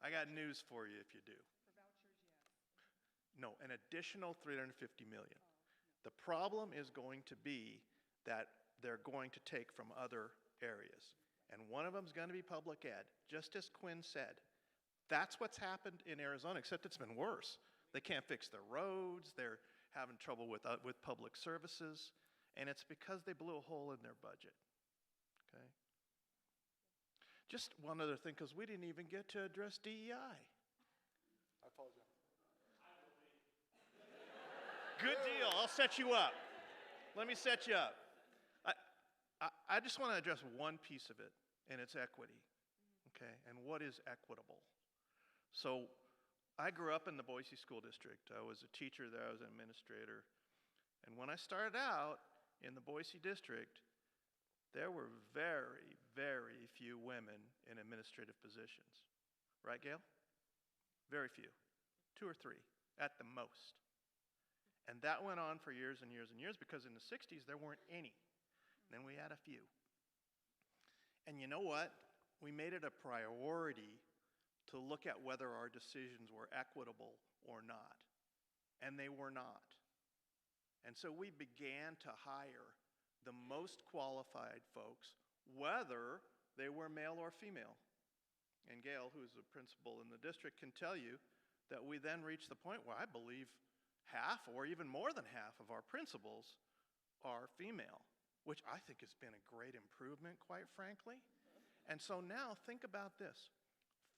I got news for you if you do. For vouchers, yes. No, an additional $350 million. The problem is going to be that they're going to take from other areas. And one of them is going to be public ed, just as Quinn said. That's what's happened in Arizona, except it's been worse. They can't fix their roads. They're having trouble with public services. And it's because they blew a hole in their budget. Okay? Just one other thing, because we didn't even get to address DEI. I apologize. Good deal. I'll set you up. Let me set you up. I just want to address one piece of it, and it's equity. Okay? And what is equitable? So I grew up in the Boise School District. I was a teacher there. I was an administrator. And when I started out in the Boise District, there were very, very few women in administrative positions. Right, Gail? Very few. 2 or 3 at the most. And that went on for years and years and years because in the 60s there weren't any. Then we had a few. And you know what? We made it a priority to look at whether our decisions were equitable or not. And they were not. And so we began to hire the most qualified folks, whether they were male or female. And Gail, who's the principal in the district, can tell you that we then reached the point where I believe half or even more than half of our principals are female, which I think has been a great improvement, quite frankly. And so now think about this.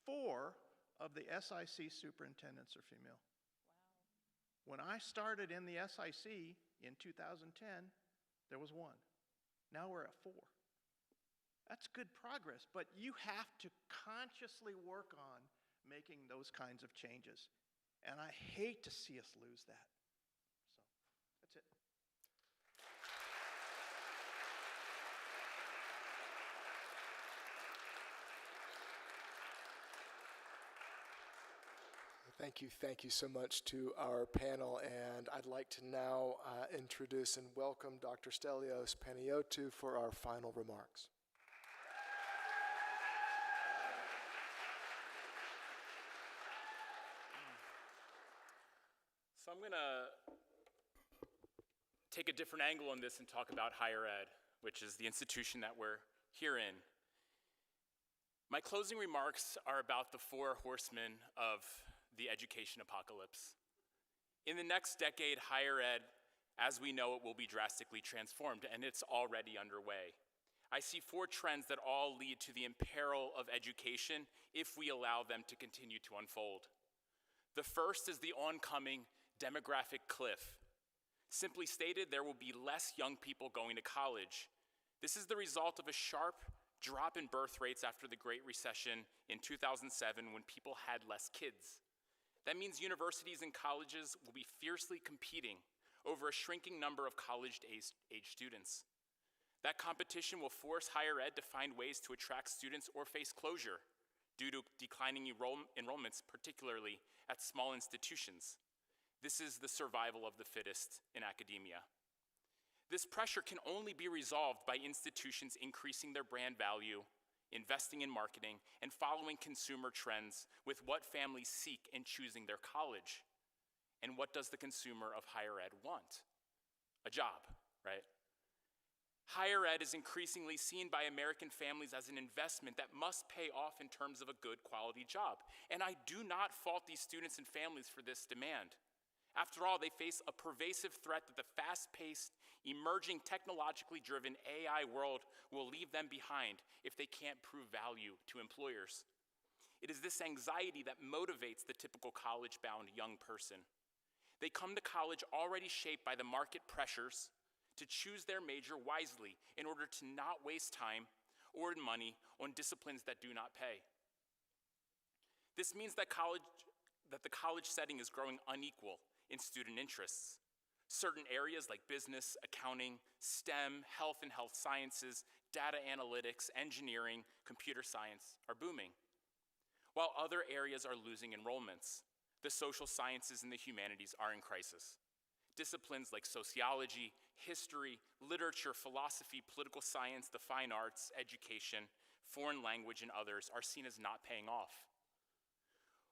4 of the SIC superintendents are female. Wow. When I started in the SIC in 2010, there was 1. Now we're at 4. That's good progress, but you have to consciously work on making those kinds of changes. And I hate to see us lose that. So that's it. Thank you so much to our panel, and I'd like to now introduce and welcome Dr. Stelios Panayiotou for our final remarks. So I'm going to take a different angle on this and talk about higher ed, which is the institution that we're here in. My closing remarks are about the 4 horsemen of the education apocalypse. In the next decade, higher ed, as we know it, will be drastically transformed, and it's already underway. I see 4 trends that all lead to the imperil of education if we allow them to continue to unfold. The first is the oncoming demographic cliff. Simply stated, there will be less young people going to college. This is the result of a sharp drop in birth rates after the Great Recession in 2007 when people had less kids. That means universities and colleges will be fiercely competing over a shrinking number of college-age students. That competition will force higher ed to find ways to attract students or face closure due to declining enrollments, particularly at small institutions. This is the survival of the fittest in academia. This pressure can only be resolved by institutions increasing their brand value, investing in marketing, and following consumer trends with what families seek in choosing their college. And what does the consumer of higher ed want? A job, right? Higher ed is increasingly seen by American families as an investment that must pay off in terms of a good quality job. And I do not fault these students and families for this demand. After all, they face a pervasive threat that the fast-paced, emerging, technologically driven AI world will leave them behind if they can't prove value to employers. It is this anxiety that motivates the typical college-bound young person. They come to college already shaped by the market pressures to choose their major wisely in order to not waste time or money on disciplines that do not pay. This means that the college setting is growing unequal in student interests. Certain areas like business, accounting, STEM, health and health sciences, data analytics, engineering, computer science are booming, while other areas are losing enrollments. The social sciences and the humanities are in crisis. Disciplines like sociology, history, literature, philosophy, political science, the fine arts, education, foreign language, and others are seen as not paying off.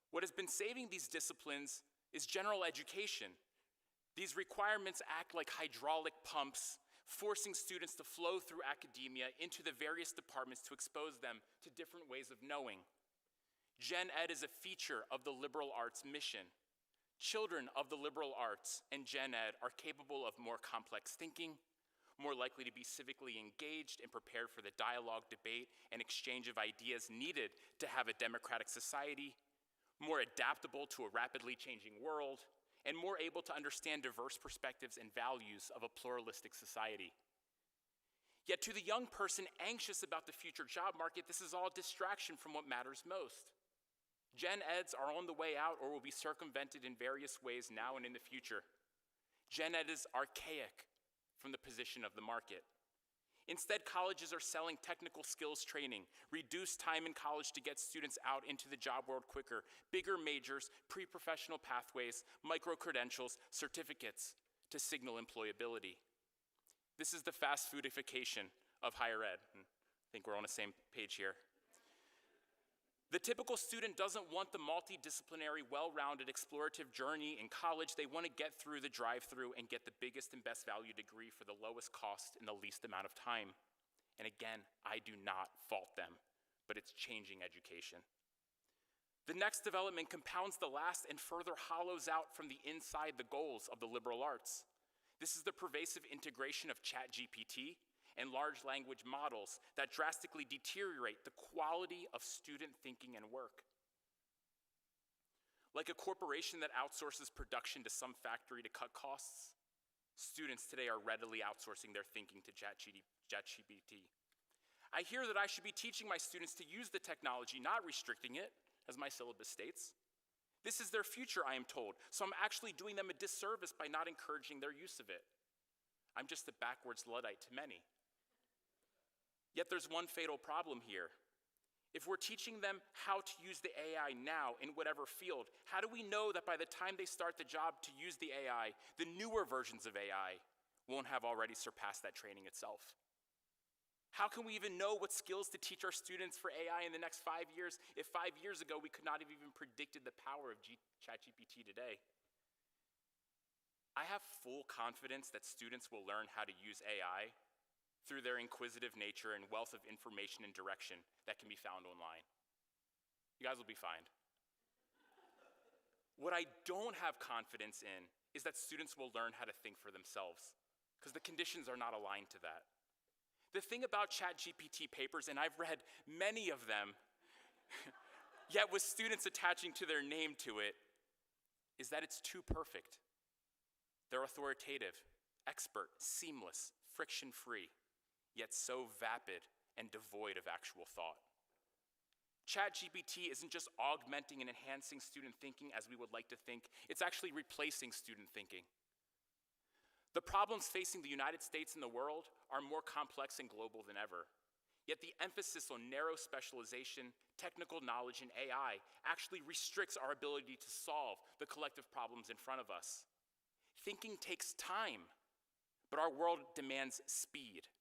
What has been saving these disciplines is general education. These requirements act like hydraulic pumps, forcing students to flow through academia into the various departments to expose them to different ways of knowing. Gen Ed is a feature of the liberal arts mission. Children of the liberal arts and Gen Ed are capable of more complex thinking, more likely to be civically engaged and prepared for the dialogue, debate, and exchange of ideas needed to have a democratic society, more adaptable to a rapidly changing world, and more able to understand diverse perspectives and values of a pluralistic society. Yet to the young person anxious about the future job market, this is all distraction from what matters most. Gen Eds are on the way out or will be circumvented in various ways now and in the future. Gen Ed is archaic from the position of the market. Instead, colleges are selling technical skills training, reduced time in college to get students out into the job world quicker, bigger majors, pre-professional pathways, micro-credentials, certificates. to signal employability. This is the fast foodification of higher ed. I think we're on the same page here. The typical student doesn't want the multidisciplinary, well-rounded, explorative journey in college. They want to get through the drive-through and get the biggest and best value degree for the lowest cost in the least amount of time. And again, I do not fault them, but it's changing education. The next development compounds the last and further hollows out from the inside the goals of the liberal arts. This is the pervasive integration of ChatGPT and large language models that drastically deteriorate the quality of student thinking and work. Like a corporation that outsources production to some factory to cut costs, students today are readily outsourcing their thinking to ChatGPT. I hear that I should be teaching my students to use the technology, not restricting it, as my syllabus states. This is their future, I am told, so I'm actually doing them a disservice by not encouraging their use of it. I'm just a backwards Luddite to many. Yet there's one fatal problem here. If we're teaching them how to use the AI now in whatever field, how do we know that by the time they start the job to use the AI, the newer versions of AI won't have already surpassed that training itself? How can we even know what skills to teach our students for AI in the next 5 years if 5 years ago we could not have even predicted the power of ChatGPT today? I have full confidence that students will learn how to use AI through their inquisitive nature and wealth of information and direction that can be found online. You guys will be fine. What I don't have confidence in is that students will learn how to think for themselves, because the conditions are not aligned to that. The thing about ChatGPT papers, and I've read many of them, yet with students attaching to their name to it, is that it's too perfect. They're authoritative, expert, seamless, friction-free, yet so vapid and devoid of actual thought. ChatGPT isn't just augmenting and enhancing student thinking as we would like to think, it's actually replacing student thinking. The problems facing the United States and the world are more complex and global than ever. Yet the emphasis on narrow specialization, technical knowledge, and AI actually restricts our ability to solve the collective problems in front of us. Thinking takes time, but our world demands speed.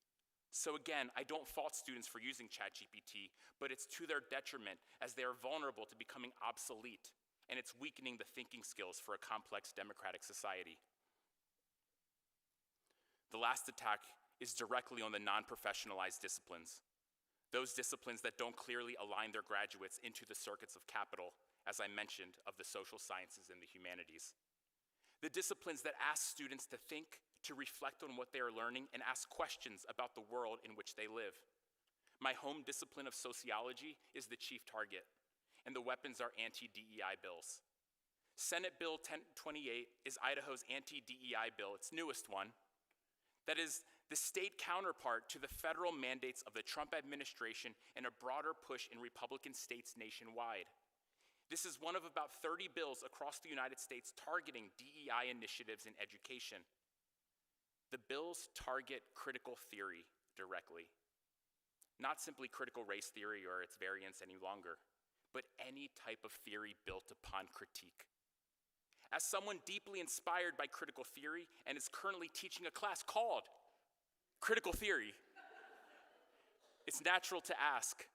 So again, I don't fault students for using ChatGPT, but it's to their detriment as they are vulnerable to becoming obsolete, and it's weakening the thinking skills for a complex democratic society. The last attack is directly on the non-professionalized disciplines, those disciplines that don't clearly align their graduates into the circuits of capital, as I mentioned, of the social sciences and the humanities. The disciplines that ask students to think, to reflect on what they are learning, and ask questions about the world in which they live. My home discipline of sociology is the chief target, and the weapons are anti-DEI bills. Senate Bill 1028 is Idaho's anti-DEI bill, its newest one, that is the state counterpart to the federal mandates of the Trump administration and a broader push in Republican states nationwide. This is one of about 30 bills across the United States targeting DEI initiatives in education. The bills target critical theory directly, not simply critical race theory or its variants any longer, but any type of theory built upon critique. As someone deeply inspired by critical theory and is currently teaching a class called Critical Theory, it's natural to ask,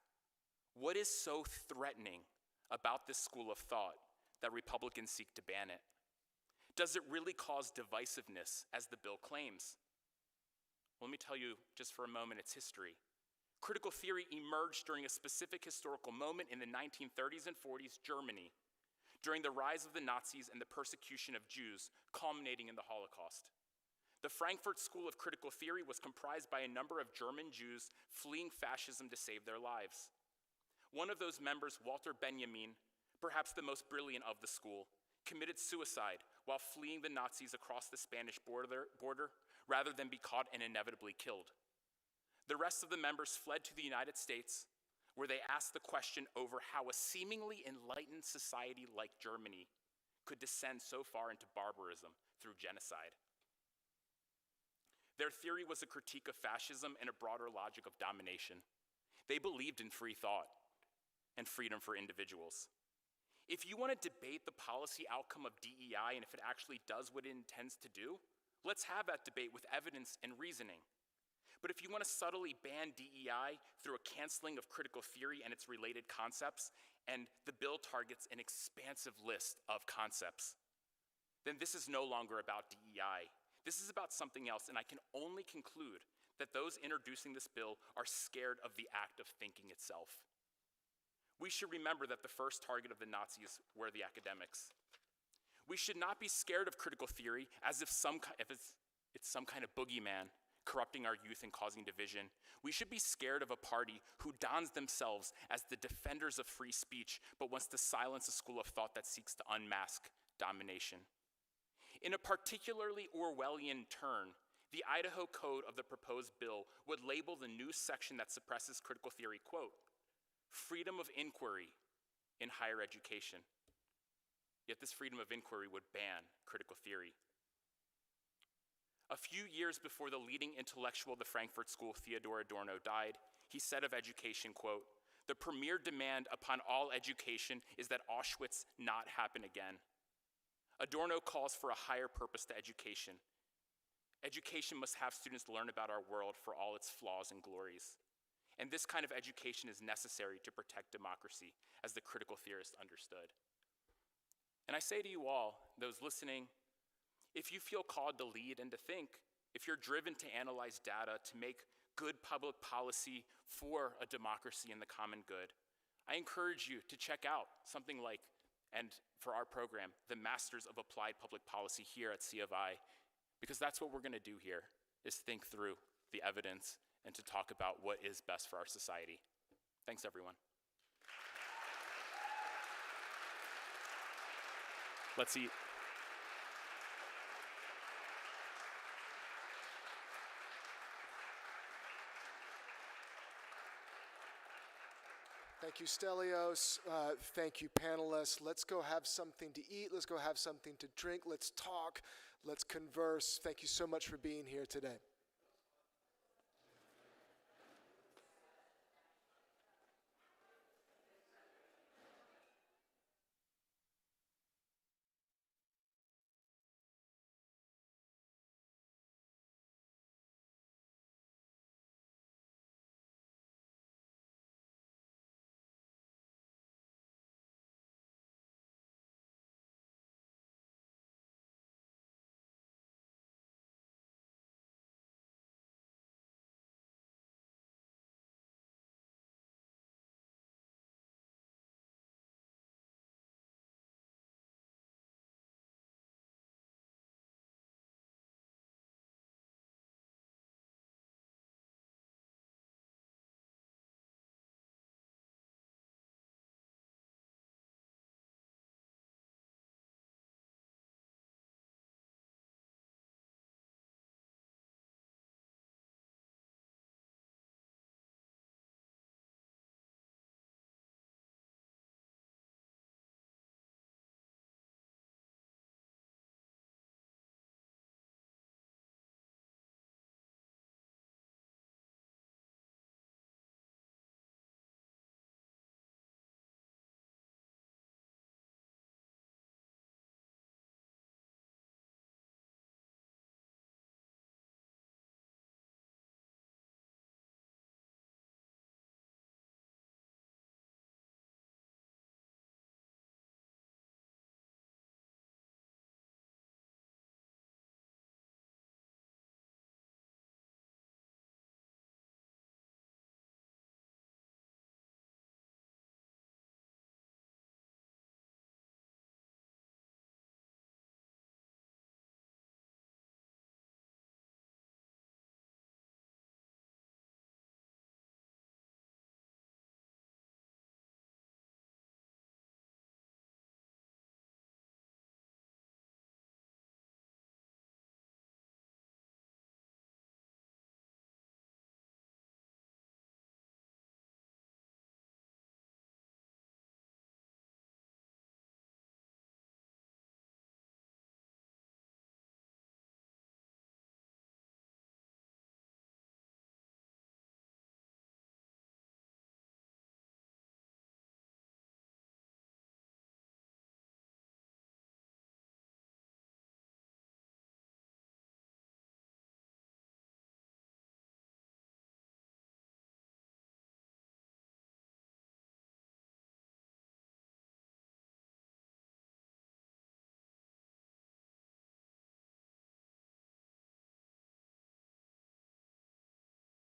what is so threatening about this school of thought that Republicans seek to ban it? Does it really cause divisiveness, as the bill claims? Let me tell you just for a moment its history. Critical theory emerged during a specific historical moment in the 1930s and 40s Germany, during the rise of the Nazis and the persecution of Jews, culminating in the Holocaust. The Frankfurt School of Critical Theory was comprised by a number of German Jews fleeing fascism to save their lives. One of those members, Walter Benjamin, perhaps the most brilliant of the school, committed suicide while fleeing the Nazis across the Spanish border rather than be caught and inevitably killed. The rest of the members fled to the United States, where they asked the question over how a seemingly enlightened society like Germany could descend so far into barbarism through genocide. Their theory was a critique of fascism and a broader logic of domination. They believed in free thought and freedom for individuals. If you want to debate the policy outcome of DEI and if it actually does what it intends to do, Let's have that debate with evidence and reasoning. But if you want to subtly ban DEI through a canceling of critical theory and its related concepts, and the bill targets an expansive list of concepts, then this is no longer about DEI. This is about something else, and I can only conclude that those introducing this bill are scared of the act of thinking itself. We should remember that the first target of the Nazis were the academics. We should not be scared of critical theory as if it's some kind of boogeyman corrupting our youth and causing division. We should be scared of a party who dons themselves as the defenders of free speech, but wants to silence a school of thought that seeks to unmask domination. In a particularly Orwellian turn, the Idaho Code of the proposed bill would label the new section that suppresses critical theory, quote, freedom of inquiry in higher education. Yet this freedom of inquiry would ban critical theory. A few years before the leading intellectual of the Frankfurt School, Theodor Adorno, died, he said of education, quote, the premier demand upon all education is that Auschwitz not happen again. Adorno calls for a higher purpose to education. Education must have students learn about our world for all its flaws and glories. And this kind of education is necessary to protect democracy, as the critical theorist understood. And I say to you all, those listening, if you feel called to lead and to think, if you're driven to analyze data, to make good public policy for a democracy and the common good, I encourage you to check out something like, and for our program, the Masters of Applied Public Policy here at C of I, because that's what we're going to do here, is think through the evidence and to talk about what is best for our society. Thanks, everyone. Let's eat. Thank you, Stelios. Thank you, panelists. Let's go have something to eat. Let's go have something to drink. Let's talk. Let's converse. Thank you so much for being here today.